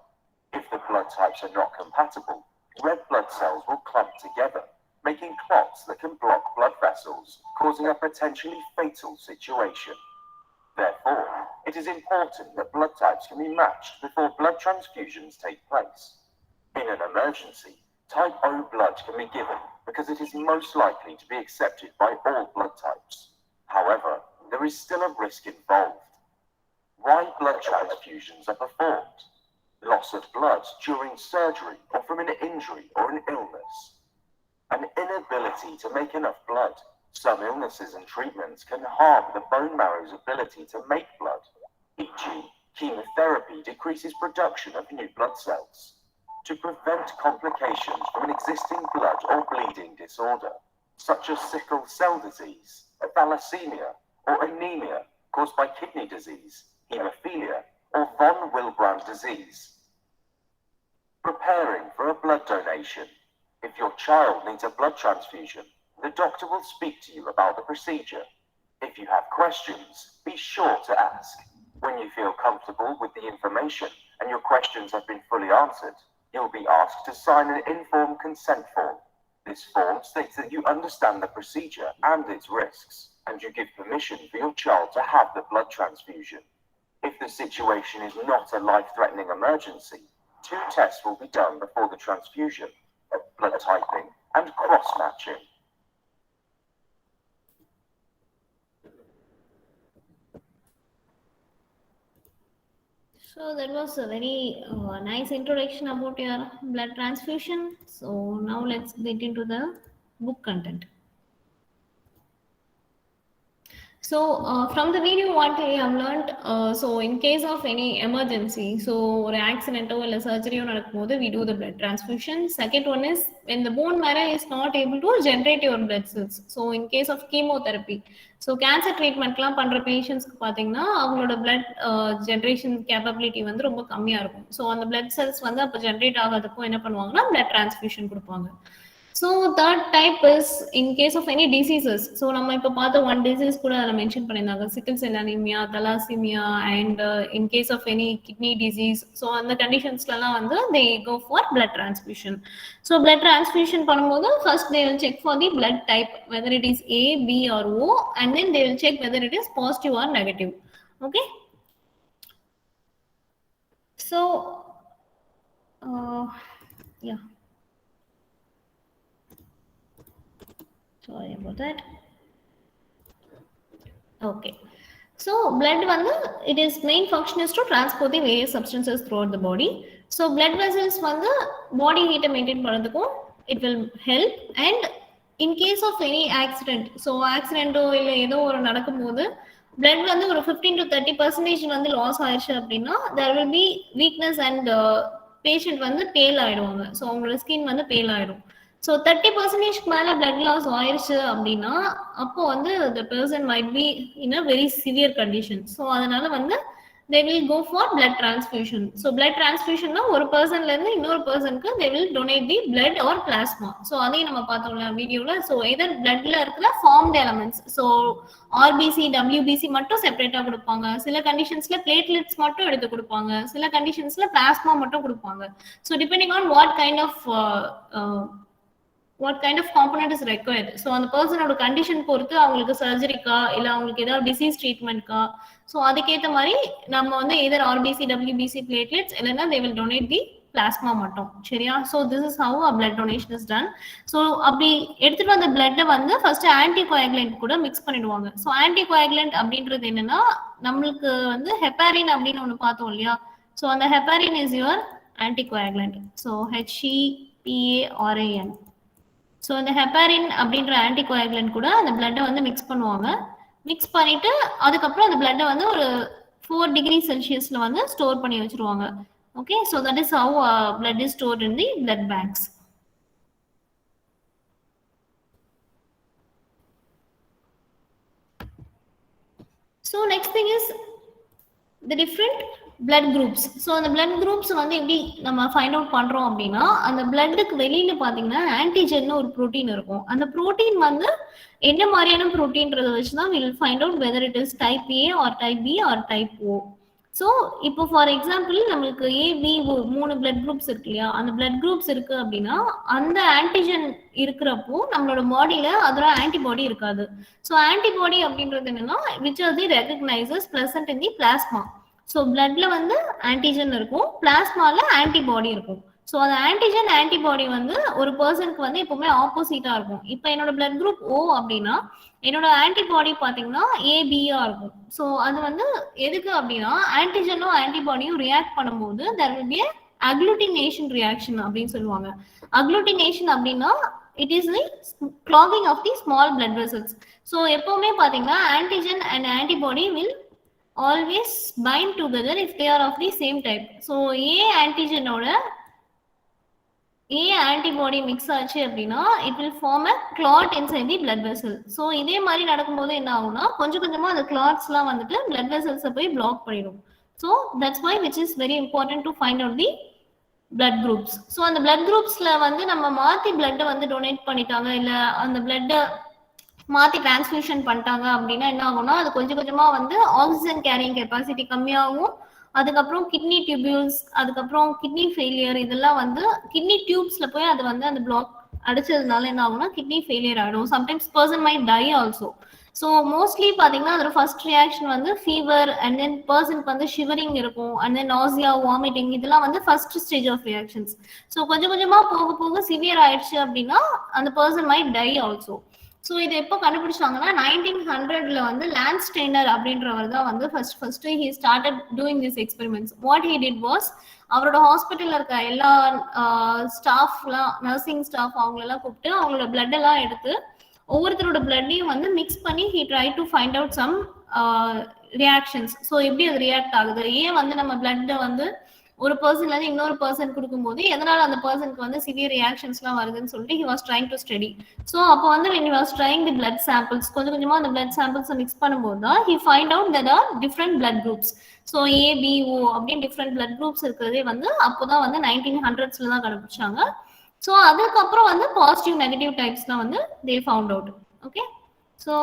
S2: If the blood types are not compatible, red blood cells will clump together, making clots that can block blood vessels, causing a potentially fatal situation. Therefore, it is important that blood types can be matched before blood transfusions take place. In an emergency, type O blood can be given because it is most likely to be accepted by all blood types. However, there is still a risk involved. Why blood transfusions are performed? Loss of blood during surgery or from an injury or an illness. An inability to make enough blood. Some illnesses and treatments can harm the bone marrow's ability to make blood. E.g., chemotherapy decreases production of new blood cells. To prevent complications from an existing blood or bleeding disorder, such as sickle cell disease, thalassemia, or anemia caused by kidney disease, hemophilia, or von Willebrand disease. Preparing for a blood donation. If your child needs a blood transfusion, the doctor will speak to you about the procedure. If you have questions, be sure to ask. When you feel comfortable with the information and your questions have been fully answered, you'll be asked to sign an informed consent form. This form states that you understand the procedure and its risks, and you give permission for your child to have the blood transfusion. If the situation is not a life-threatening emergency, 2 tests will be done before the transfusion: blood typing and cross-matching.
S1: So that was a very nice introduction about your blood transfusion. So now let's get into the book content. So from the video, what I have learned, so in case of any emergency, so or accident or surgery நடக்கும்போது we do the blood transfusion. Second one is when the bone marrow is not able to generate your blood cells. So in case of chemotherapy, so cancer treatmentலாம் பண்ற பேஷண்ட்ஸ்க்கு பார்த்தீங்கன்னா அவங்களோட blood generation capability வந்து ரொம்ப கம்மியா இருக்கும். ஸோ அந்த blood cells வந்து அப்போ ஜென்ரேட் ஆகாதப்போ என்ன பண்ணுவாங்கன்னா blood transfusion கொடுப்பாங்க. So third type is in case of any diseases. So நம்ம இப்போ பார்த்த one disease கூட அதில் மென்ஷன் பண்ணியிருந்தாங்க, sickle cell anemia, thalassemia, and in case of any kidney disease. So அந்த கண்டிஷன்ஸ்லாம் வந்து they go for blood transfusion. So blood transfusion பண்ணும்போது first they will check for the blood type, whether it is A, B or O, and then they will check whether it is positive or negative. Okay. So yeah. Sorry about that. Okay. So blood வந்து it is main function is to transport the various substances throughout the body. So blood vessels வந்து body heat maintain பண்றதுக்கும் it will help. And in case of any accident, so accident இல்ல ஏதோ ஒரு நடக்கும்போது blood வந்து ஒரு 15 to 30% வந்து லாஸ் ஆயிடுச்சு அப்படின்னா there will be weakness and patient வந்து பேல் ஆயிடுவாங்க. ஸோ அவங்களோட ஸ்கின் வந்து பேல் ஆயிடும். ஸோ 30% மேல பிளட் லாஸ் ஆயிருச்சு அப்படின்னா அப்போ வந்து the person might be in a very severe condition. So அதனால வந்து they will go for blood transfusion. So blood transfusion னா ஒரு பர்சன்ல இருந்து இன்னொரு பர்சனுக்கு they will donate the blood or plasma. So அதையும் நம்ம பார்த்தோம்ல வீடியோல. ஸோ எதர் பிளட்ல இருக்கிற formed elements, so RBC WBC மட்டும் செப்பரேட்டா கொடுப்பாங்க, சில கண்டிஷன்ஸ்ல பிளேட்லெட்ஸ் மட்டும் எடுத்து கொடுப்பாங்க, சில கண்டிஷன்ஸ்ல பிளாஸ்மா மட்டும் கொடுப்பாங்க. So depending on what kind of component is required. So அந்த பர்சனோட கண்டிஷன் பொறுத்து அவங்களுக்கு சர்ஜரிக்கா இல்ல அவங்களுக்கு ஏதாவது டிசீஸ் ட்ரீட்மெண்ட்க்கா, ஸோ அதுக்கேற்ற மாதிரி நம்ம வந்து எதர் ஆர்பிசி டபிள்யூபிசி பிளேட்லெட்ஸ் இல்லைன்னா they will donate the plasma மட்டும். சரியா? So this is how a blood donation is done. So அப்படி எடுத்துட்டு வந்த பிளட்டை வந்து ஃபர்ஸ்ட் ஆன்டிகோயாகுலண்ட் கூட மிக்ஸ் பண்ணிடுவாங்க. ஸோ ஆன்டிகோயாகுலண்ட் அப்படின்றது என்னன்னா நம்மளுக்கு வந்து ஹெப்பாரின் அப்படின்னு ஒன்று பார்த்தோம் இல்லையா? ஸோ அந்த heparin is your anticoagulant. So HEPARAN. So இந்த ஹெப்பாரின் அப்படின்ற ஆன்டிகோயாகுலண்ட் கூட அந்த பிளட்டை வந்து மிக்ஸ் பண்ணுவாங்க. மிக்ஸ் பண்ணிட்டு அதுக்கப்புறம் அந்த பிளட்டை வந்து ஒரு 4 டிகிரி செல்சியஸ்ல வந்து ஸ்டோர் பண்ணி வச்சிருவாங்க. Okay, so that is how blood is stored in the blood banks. So next thing is the different blood groups. So அந்த blood groups வந்து எப்படி நம்ம ஃபைண்ட் அவுட் பண்றோம் அப்படின்னா அந்த பிளட்டுக்கு வெளியில பாத்தீங்கன்னா ஆன்டிஜென் ஒரு புரோட்டீன் இருக்கும். அந்த புரோட்டீன் வந்து என்ன மாதிரியான புரோட்டீன்றதை வச்சுதான் will find out whether it is type A or type B or type O. So இப்போ ஃபார் எக்ஸாம்பிள் நம்மளுக்கு ஏபிஓ 3 பிளட் குரூப்ஸ் இருக்கு இல்லையா? அந்த பிளட் குரூப்ஸ் இருக்கு அப்படின்னா அந்த ஆன்டிஜென் இருக்கிறப்போ நம்மளோட பாடியில அதோட ஆன்டிபாடி இருக்காது. ஸோ ஆன்டிபாடி அப்படின்றது என்னன்னா which are the recognises present in the plasma. So பிளட்ல வந்து ஆன்டிஜன் இருக்கும், பிளாஸ்மால ஆன்டிபாடி இருக்கும். ஸோ அந்த ஆன்டிஜன் ஆன்டிபாடி வந்து ஒரு பர்சனுக்கு வந்து எப்பவுமே ஆப்போசிட்டா இருக்கும். இப்போ என்னோட பிளட் குரூப் ஓ அப்படின்னா என்னோட ஆன்டிபாடி பாத்தீங்கன்னா ஏபியா இருக்கும். ஸோ அது வந்து எதுக்கு அப்படின்னா ஆன்டிஜனும் ஆன்டிபாடியும் ரியாக்ட் பண்ணும்போது there will be a agglutination reaction அப்படின்னு சொல்லுவாங்க. அக்ளூட்டினேஷன் அப்படின்னா it is the clogging of the small blood vessels. So எப்பவுமே பாத்தீங்கன்னா antigen and antibody will always bind together if they are of the same type. So A antigenோட A antibody mix ஆச்சு அப்படின்னா it will form a clot inside the blood vessel. So இதே மாதிரி நடக்கும்போது என்ன ஆகும்னா கொஞ்சம் கொஞ்சமா அந்த clotsலாம் வந்துட்டு blood vessels போய் block பண்ணிடும். So that's why which is very important to find out the blood groups. So அந்த blood groupsல வந்து நம்ம மாத்தி blood வந்து டொனேட் பண்ணிட்டாங்க இல்ல அந்த blood மாத்தி டிரான்ஸ்ஃபியூஷன் பண்ணிட்டாங்க அப்படின்னா என்ன ஆகும்னா அது கொஞ்சம் கொஞ்சமா வந்து ஆக்சிஜன் கேரிங் கெப்பாசிட்டி கம்மியாகும். அதுக்கப்புறம் கிட்னி டியூபியூல்ஸ், அதுக்கப்புறம் கிட்னி ஃபெயிலியர், இதெல்லாம் வந்து கிட்னி டியூப்ஸ்ல போய் அது வந்து அந்த பிளாக் அடிச்சதுனால என்ன ஆகும்னா கிட்னி ஃபெயிலியர் ஆகிடும். Sometimes person might die also. So mostly பார்த்தீங்கன்னா அதோட ஃபர்ஸ்ட் ரியாக்ஷன் வந்து ஃபீவர் அண்ட் தென் பர்சனுக்கு வந்து ஷிவரிங் இருக்கும் அண்ட் தென் நாசியா வாமிட்டிங், இதெல்லாம் வந்து first stage of reactions. So கொஞ்சம் கொஞ்சமா போக போக சிவியர் ஆயிடுச்சு அப்படின்னா அந்த person might die also. So இதை எப்போ கண்டுபிடிச்சாங்கன்னா 1900ல வந்து லான்ஸ் ஸ்டெய்னர் அப்படின்றவர் தான் வந்து first he started doing this experiments. What he did was அவரோட ஹாஸ்பிட்டல்ல இருக்க எல்லா ஸ்டாஃப்லாம் நர்சிங் ஸ்டாஃப் அவங்களெல்லாம் கூப்பிட்டு அவங்களோட பிளட் எல்லாம் எடுத்து ஒவ்வொருத்தரோட பிளட்டையும் வந்து மிக்ஸ் பண்ணி he try to find out some reactions. So எப்படி அது ரியாக்ட் ஆகுது, ஏன் வந்து நம்ம பிளட்டை வந்து ஒரு பர்சன்ல இருந்து இன்னொரு பர்சன் கொடுக்கும்போது எதனால அந்த பர்சனுக்கு வந்து சிவியர் ரியாக்ஷன்ஸ்லாம் வருதுன்னு சொல்லிட்டு he was trying to study. So அப்போ வந்து when he was trying the blood samples கொஞ்சம் கொஞ்சமா அந்த blood samples மிக்ஸ் பண்ணும்போது தான் he find out that are different blood groups. So ABO அப்படின்னு டிஃப்ரெண்ட் blood groups இருக்கிறதே வந்து அப்போதான் வந்து 1900sல தான் கண்டுபிடிச்சாங்க. ஸோ அதுக்கப்புறம் வந்து பாசிட்டிவ் நெகட்டிவ் டைப்ஸ்லாம் வந்து they found out. Okay, so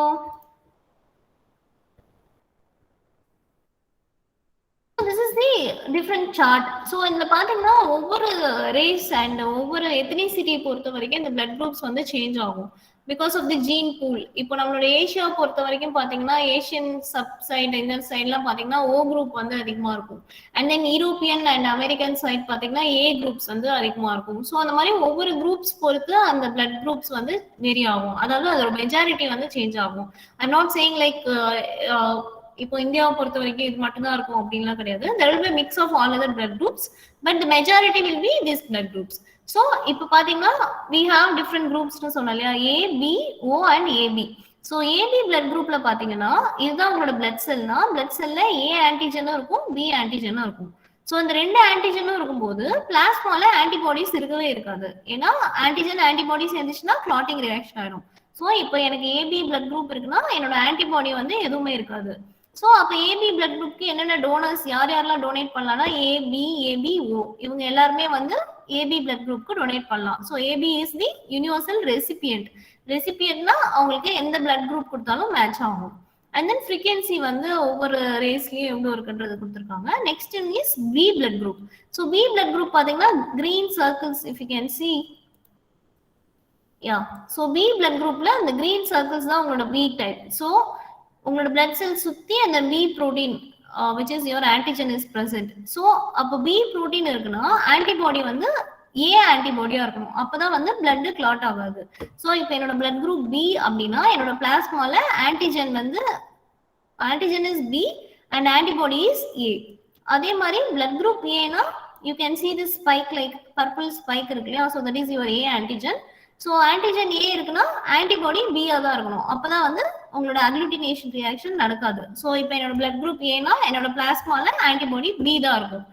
S1: this is the different chart. So இந்த பாத்தீங்கன்னா ஒவ்வொரு ரேஸ் அண்ட் ஒவ்வொரு எத்னிசிட்டியை பொறுத்த வரைக்கும் இந்த பிளட் குரூப்ஸ் வந்து சேஞ்ச் ஆகும் because of the gene pool. இப்போ நம்மளோட ஏஷியா பொறுத்த வரைக்கும் பாத்தீங்கன்னா ஏஷியன் சப் சைடு இந்த சைட்லாம் பாத்தீங்கன்னா ஓ குரூப் வந்து அதிகமா இருக்கும். And then European and American side பாத்தீங்கன்னா ஏ குரூப்ஸ் வந்து அதிகமா இருக்கும். ஸோ அந்த மாதிரி ஒவ்வொரு குரூப்ஸ் பொறுத்து அந்த பிளட் குரூப்ஸ் வந்து வேரி ஆகும், அதாவது அதோட மெஜாரிட்டி வந்து சேஞ்ச் ஆகும். ஐம் நாட் சேயிங் லைக் இப்போ இந்தியாவை பொறுத்த வரைக்கும் இது மட்டும் தான் இருக்கும் அப்படின்லாம் கிடையாது. there will be a mix of all other blood groups but the majority will be these blood groups. so இப்போ பாத்தீங்கன்னா we have different groups னு சொன்னோம் இல்லையா, A, B, O and AB. So AB blood குரூப்ல பாத்தீங்கன்னா இதுதான் உங்களோட பிளட் செல்னா, பிளட் செல்ல ஏ ஆன்டிஜனும் இருக்கும், பி ஆன்டிஜனும் இருக்கும். ஸோ இந்த ரெண்டு ஆன்டிஜனும் இருக்கும்போது பிளாஸ்மால ஆன்டிபாடிஸ் இருக்கவே இருக்காது. ஏன்னா ஆன்டிஜன் ஆன்டிபாடிஸ் இருந்துச்சுன்னா கிளாட்டிங் ரியாக்ஷன் ஆயிடும். ஸோ இப்போ எனக்கு ஏபி பிளட் குரூப் இருக்குன்னா என்னோட ஆன்டிபாடி வந்து எதுவுமே இருக்காது. ஸோ அப்போ ஏபி பிளட் குரூப்க்கு என்னென்ன டோனர்ஸ் யார் யாரெல்லாம் டொனேட் பண்ணலாம்னா ஏபி ஓ இவங்க எல்லாருமே வந்து ஏபி பிளட் குரூப்க்கு டொனேட் பண்ணலாம். So AB is the universal recipient. ரெசிபியன்ட்னா அவங்களுக்கு எந்த பிளட் குரூப் கொடுத்தாலும் மேட்ச் ஆகும். அண்ட் தென் ஃப்ரீக்வன்சி வந்து ஒவ்வொரு ரேஸ்லயும் எவ்வளோ இருக்குன்றது கொடுத்துருக்காங்க. Next is B blood group. So B blood group பார்த்தீங்கன்னா green circles if you can see. Yeah so B blood குரூப்ல அந்த கிரீன் சர்க்கிள்ஸ் தான் உங்களோட பி டைப். ஸோ உங்களோட பிளட் செல் சுத்தி அந்த B protein which is your antigen is present. So அப்போ பி ப்ரோட்டீன் இருக்குன்னா ஆன்டிபாடி வந்து ஏ ஆன்டிபாடியா இருக்கணும், அப்பதான் வந்து பிளட் கிளாட் ஆகாது. ஸோ இப்போ என்னோட பிளட் குரூப் பி அப்படின்னா என்னோட பிளாஸ்மால ஆன்டிஜன் வந்து antigen is B and antibody is A. அதே மாதிரி பிளட் குரூப் ஏனா you can see this spike like purple spike இருக்கு இல்லையா, so that is your A antigen. So antigen A இருக்குன்னா ஆன்டிபாடி பியா தான் இருக்கணும், அப்பதான் வந்து உங்களோட அக்ளூட்டினேஷன் ரியாக்ஷன் நடக்காது. ஸோ இப்போ என்னோட பிளட் குரூப் ஏனா என்னோட பிளாஸ்மால ஆன்டிபாடி பி தான் இருக்கும்.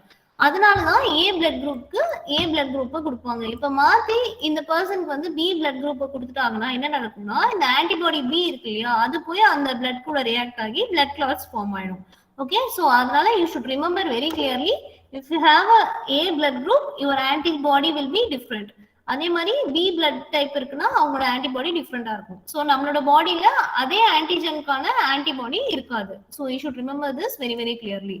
S1: அதனாலதான் ஏ பிளட் குரூப்க்கு ஏ பிளட் குரூப்பை கொடுப்பாங்க. இப்ப மாத்தி இந்த பர்சனுக்கு வந்து பி பிளட் குரூப்பை கொடுத்துட்டாங்கன்னா என்ன நடக்கும்னா இந்த ஆன்டிபாடி பி இருக்கு இல்லையா அது போய் அந்த பிளட் கூட ரியாக்ட் ஆகி பிளட் கிளாட்ஸ் ஃபார்ம் ஆயிடும். ஓகே, ஸோ அதனால you should remember very clearly if you have a A blood group your antibody will be different. அதே மாதிரி பி பிளட் டைப் இருக்குன்னா அவங்களோட ஆன்டிபாடி டிஃப்ரெண்டா இருக்கும். ஸோ நம்மளோட பாடியில அதே ஆன்டிஜனுக்கான ஆன்டிபாடி இருக்காது. So you should remember this very very clearly.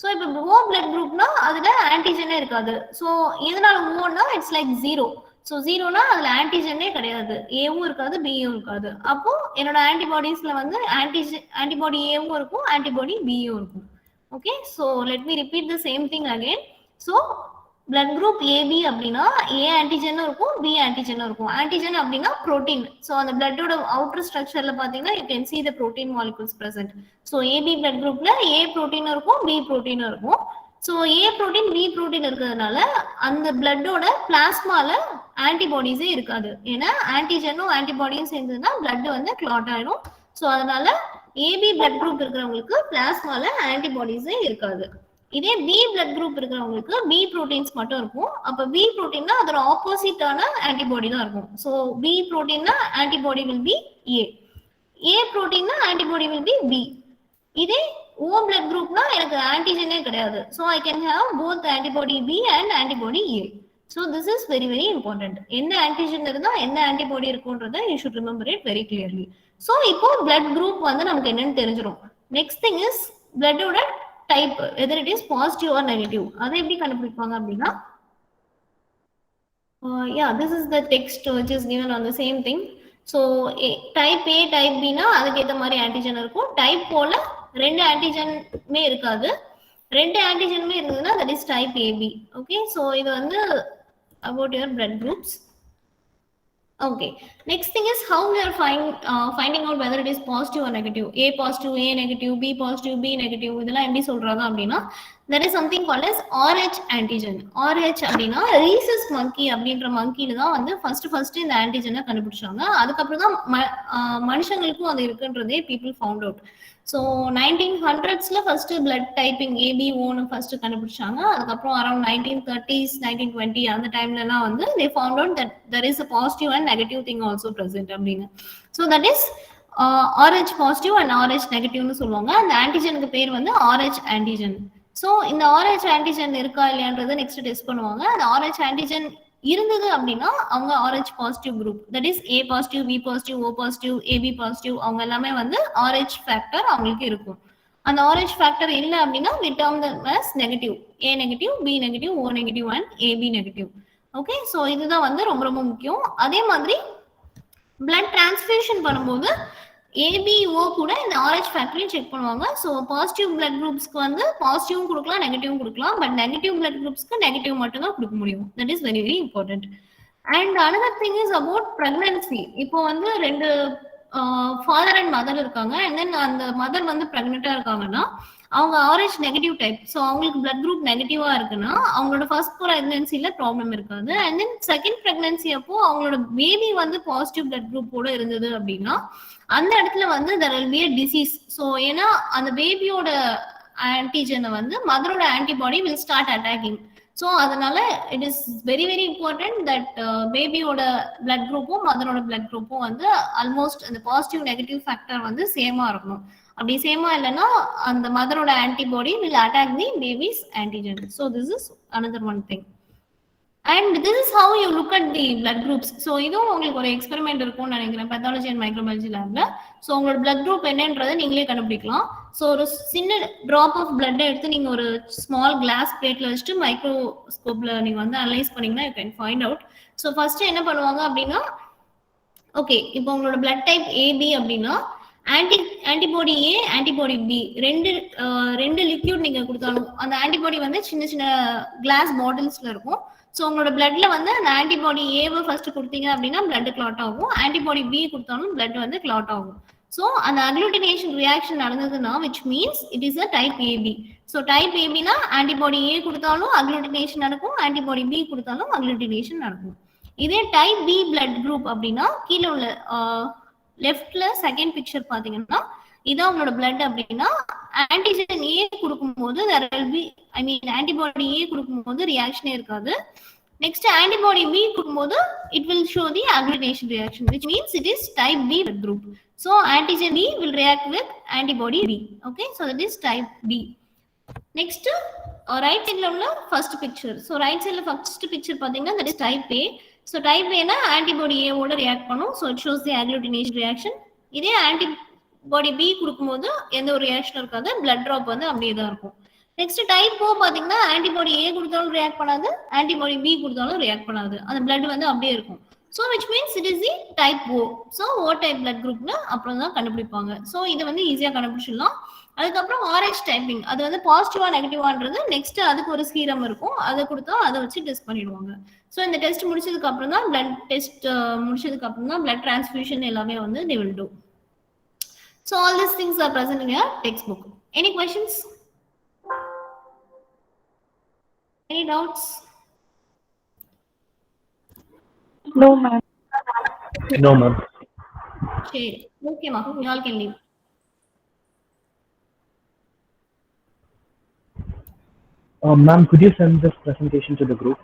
S1: So இப்போ ஓ பிளட் குரூப்னா அதுல ஆன்டிஜனே இருக்காது. ஸோ எதனால ஓன்னா இட்ஸ் லைக் ஜீரோ. ஸோ ஜீரோனா அதுல ஆன்டிஜனே கிடையாது, ஏவும் இருக்காது பியும் இருக்காது. அப்போ என்னோட ஆன்டிபாடிஸ்ல வந்து ஆன்டிபாடி ஏவும் இருக்கும் ஆன்டிபாடி பியும் இருக்கும். Okay, so let me repeat the same thing again. So blood group AB அப்படின்னா ஏ ஆன்டிஜனும் இருக்கும் பி ஆன்டிஜனும் இருக்கும். ஆன்டிஜன் அப்படின்னா புரோட்டீன். ஸோ அந்த பிளட்டோட அவுட்டர் ஸ்ட்ரக்சர்ல பாத்தீங்கன்னா you can see the protein molecules present. So AB blood குரூப்ல ஏ புரோட்டீனும் இருக்கும் பி புரோட்டீனும் இருக்கும். So A protein B protein இருக்கிறதுனால அந்த பிளட்டோட பிளாஸ்மால ஆன்டிபாடிஸே இருக்காது. ஏன்னா ஆன்டிஜனும் ஆன்டிபாடியும் சேர்ந்ததுன்னா பிளட் வந்து கிளாட் ஆயிடும். ஸோ அதனால ஏபி பிளட் குரூப் இருக்கிறவங்களுக்கு பிளாஸ்மால ஆன்டிபாடிஸே இருக்காது. இதே பி பிளட் குரூப் இருக்கிறவங்களுக்கு பி புரோட்டீன்ஸ் மட்டும் இருக்கும். அப்ப பி புரோட்டீன்னா அதோட ஆப்போசிட்டான ஆன்டிபாடி தான் இருக்கும். ஸோ பி புரோட்டீன்னா ஆன்டிபாடி வில் பி ஏ புரோட்டீன்னா ஆன்டிபாடி வில் பி பி. இதே ஓ பிளட் குரூப்னா எனக்கு ஆன்டிஜனே கிடையாது. So I can have both antibody B and antibody A. So this is very very important. என்ன ஆன்டிஜன் இருந்தா என்ன ஆன்டிபாடி இருக்கும்ன்றத you should remember it very clearly. So இப்போ பிளட் குரூப் வந்து நமக்கு என்னன்னு தெரிஞ்சிடும். நெக்ஸ்ட் திங் இஸ் பிளட்டோட type, whether it is positive or negative. அதை எப்படி கண்டுபிடிப்பாங்க அப்படின்னா this is the text which is given on the same thing. So type A type B னா அதுக்கு ஏத்த மாதிரி ஆன்டிஜன் இருக்கும். டைப் போல ரெண்டு ஆன்டிஜனுமே இருக்காது. ரெண்டு ஆன்டிஜனுமே இருந்ததுன்னா that is type AB. Okay, so இது வந்து about your blood groups. Okay, next thing is how we are finding out whether it is positive or negative. A positive, A negative, B positive, B negative. இதெல்லாம் எப்படி சொல்றாங்க அப்படின்னா there is something called as RH antigen. RH அப்படின்னா ரீசஸ் மங்கி அப்படின்ற மங்கில தான் வந்து ஃபர்ஸ்ட் இந்த ஆன்டிஜனை கண்டுபிடிச்சாங்க. அதுக்கப்புறம் தான் மனுஷங்களுக்கும் அது இருக்குன்றதே people found out. ஸோ 1900ஸ்ல ஃபர்ஸ்ட் பிளட் டைப்பிங் ஏபிஓன்னு ஃபர்ஸ்ட் கண்டுபிடிச்சாங்க. அதுக்கப்புறம் அரௌண்ட் 1930s 1920 அந்த டைம்லலாம் வந்து they found out that there is a positive and negative thing also present அப்படின்னு. So that is RH positive and RH நெகட்டிவ்னு சொல்லுவாங்க. அந்த ஆன்டிஜனுக்கு பேர் வந்து RH ஆன்டிஜன். ஸோ இந்த RH ஆன்டிஜன் இருக்கா இல்லையான்றதை நெக்ஸ்ட் டெஸ்ட் பண்ணுவாங்க. அந்த RH ஆன்டிஜன் இருந்தது அப்படின்னா அவங்க RH positive group, that is A positive, B positive, O positive, AB positive, அவங்க எல்லாமே வந்து RH ஃபேக்டர் அவங்களுக்கு இருக்கும். அந்த RH ஃபேக்டர் இல்லை அப்படின்னா we term them as negative, A negative, B negative, O negative and AB negative. Okay, so இதுதான் வந்து ரொம்ப ரொம்ப முக்கியம். அதே மாதிரி பிளட் டிரான்ஸ்ஃபியூஷன் பண்ணும்போது ஏபிஓ கூட இந்த RH ஃபேக்டரையும் செக் பண்ணுவாங்க. ஸோ பாசிட்டிவ் பிளட் குரூப்ஸ்க்கு வந்து பாசிட்டிவும் கொடுக்கலாம் நெகட்டிவும் கொடுக்கலாம். பட் நெகட்டிவ் பிளட் குரூப்ஸ்க்கு நெகட்டிவ் மட்டும் தான் கொடுக்க முடியும். That is very very important. And another thing is about pregnancy. இப்போ வந்து ரெண்டு ஃபாதர் அண்ட் மதர் இருக்காங்க அண்ட் தென் அந்த மதர் வந்து பிரெக்னெண்டா இருக்காங்கன்னா அவங்க ஆர்ஹெச் நெகட்டிவ் டைப். ஸோ அவங்களுக்கு பிளட் குரூப் நெகட்டிவா இருக்குன்னா அவங்களோட ஃபர்ஸ்ட் பிரெக்னன்சில ப்ராப்ளம் இருக்காது. அண்ட் தென் செகண்ட் பிரெக்னன்சி அப்போ அவங்களோட பேபி வந்து பாசிட்டிவ் பிளட் குரூப்போட இருந்தது அப்படின்னா அந்த இடத்துல வந்து there will be a disease. So ஏன்னா அந்த பேபியோட ஆன்டிஜனை வந்து மதரோட antibody will start attacking. So அதனால it is very very important that பேபியோட பிளட் குரூப்பும் மதரோட பிளட் குரூப்பும் வந்து ஆல்மோஸ்ட் அந்த பாசிட்டிவ் நெகட்டிவ் ஃபேக்டர் வந்து சேமா இருக்கணும். அப்படி சேமா இல்லைன்னா அந்த மதரோட antibody will attack the baby's antigen. So this is another one thing. And this is how you look at the blood groups. So இதுவும் உங்களுக்கு ஒரு எக்ஸ்பெரிமெண்ட் இருக்கும்னு நினைக்கிறேன் பேத்தாலஜி அண்ட் மைக்ரோபாலஜி லேப்ல. ஸோ உங்களோட பிளட் குரூப் என்னன்றதை நீங்களே கண்டுபிடிக்கலாம். ஸோ ஒரு சின்ன ட்ராப் ஆஃப் பிளட் எடுத்து நீங்க ஒரு ஸ்மால் கிளாஸ் பிளேட்ல வச்சுட்டு மைக்ரோஸ்கோப்ல நீங்க வந்து அனலைஸ் பண்ணீங்கன்னா you can find out. So first என்ன பண்ணுவாங்க அப்படின்னா, ஓகே இப்போ உங்களோட பிளட் டைப் ஏபி அப்படின்னா ஆன்டிபாடி ஏ ஆன்டிபாடி பி ரெண்டு லிக்யூட் நீங்க கொடுத்தாலும் அந்த ஆன்டிபாடி வந்து சின்ன சின்ன கிளாஸ் பாட்டில்ஸ்ல இருக்கும். ஸோ உங்களோட பிளட்ல வந்து அந்த ஆன்டிபாடி ஏவை ஃபர்ஸ்ட் கொடுத்தீங்க அப்படின்னா பிளட் கிளாட் ஆகும். ஆன்டிபாடி பி கொடுத்தாலும் பிளட் வந்து கிளாட் ஆகும். ஸோ அந்த அக்ளூட்டினேஷன் ரியாக்ஷன் நடந்ததுன்னா which means it is a type AB. So type ஏபினா ஆன்டிபாடி ஏ கொடுத்தாலும் அக்ளூட்டினேஷன் நடக்கும், ஆன்டிபாடி பி கொடுத்தாலும் அக்ளூட்டினேஷன் நடக்கும். இதே டைப் பி பிளட் குரூப் அப்படின்னா கீழே உள்ள லெஃப்ட்ல செகண்ட் பிக்சர் பாத்தீங்கன்னா இதான் உங்களோட பிளட் அப்படின்னா ஆன்டிஜன் ஏ கொடுக்கும்போது ஆன்டிபாடி ஏ கொடுக்கும்போது ரியாக்ஷனே இருக்காது. நெக்ஸ்ட் ஆன்டிபாடி பி கொடுக்கும்போது it will show the agglutination reaction which means it is type B blood group. So antigen B will react with antibody B. Okay, so that is type B. Next right side ல உள்ள first picture. So right side ல first picture பாத்தீங்கன்னா that is type A. So type A னா antibody A ஓட ரியாக்ட் பண்ணும். So it shows the agglutination reaction. இதே antibody B கொடுக்கும்போது எந்த ஒரு ரியாக்ஷன் இருக்காது, blood drop வந்து அப்படியே தான் இருக்கும். நெக்ஸ்ட் டைப் O பாத்தீங்கன்னா ஆன்டிபாடி ஏ கொடுத்தாலும் ரியாக்ட் பண்ணாது, ஆன்டிபாடி பி கொடுத்தாலும் ரியாக்ட் பண்ணாது, அந்த பிளட் வந்து அப்படியே இருக்கும். So which means it is the type O. So O type blood குரூப்னு அப்புறம் தான் கண்டுபிடிப்பாங்க. ஸோ இதை வந்து ஈஸியாக கண்டுபிடிச்சிடலாம். அதுக்கப்புறம் ஆர்ஹெச் டைப்பிங் அது வந்து பாசிட்டிவா நெகட்டிவான்றது நெக்ஸ்ட் அதுக்கு ஒரு சீரம் இருக்கும், அதை கொடுத்தா அதை வச்சு டெஸ்ட் பண்ணிடுவாங்க. ஸோ இந்த டெஸ்ட் முடிச்சதுக்கு அப்புறம் தான் பிளட் டெஸ்ட் முடிச்சதுக்கு அப்புறம் தான் பிளட் டிரான்ஸ்ஃபியூஷன் எல்லாமே வந்து they will do. So all these things are present in your textbook. Any questions? Any doubts?
S3: No, ma'am.
S4: No, ma'am.
S1: Okay, okay, ma'am. You all can leave.
S4: Ma'am, could you send this presentation to the group?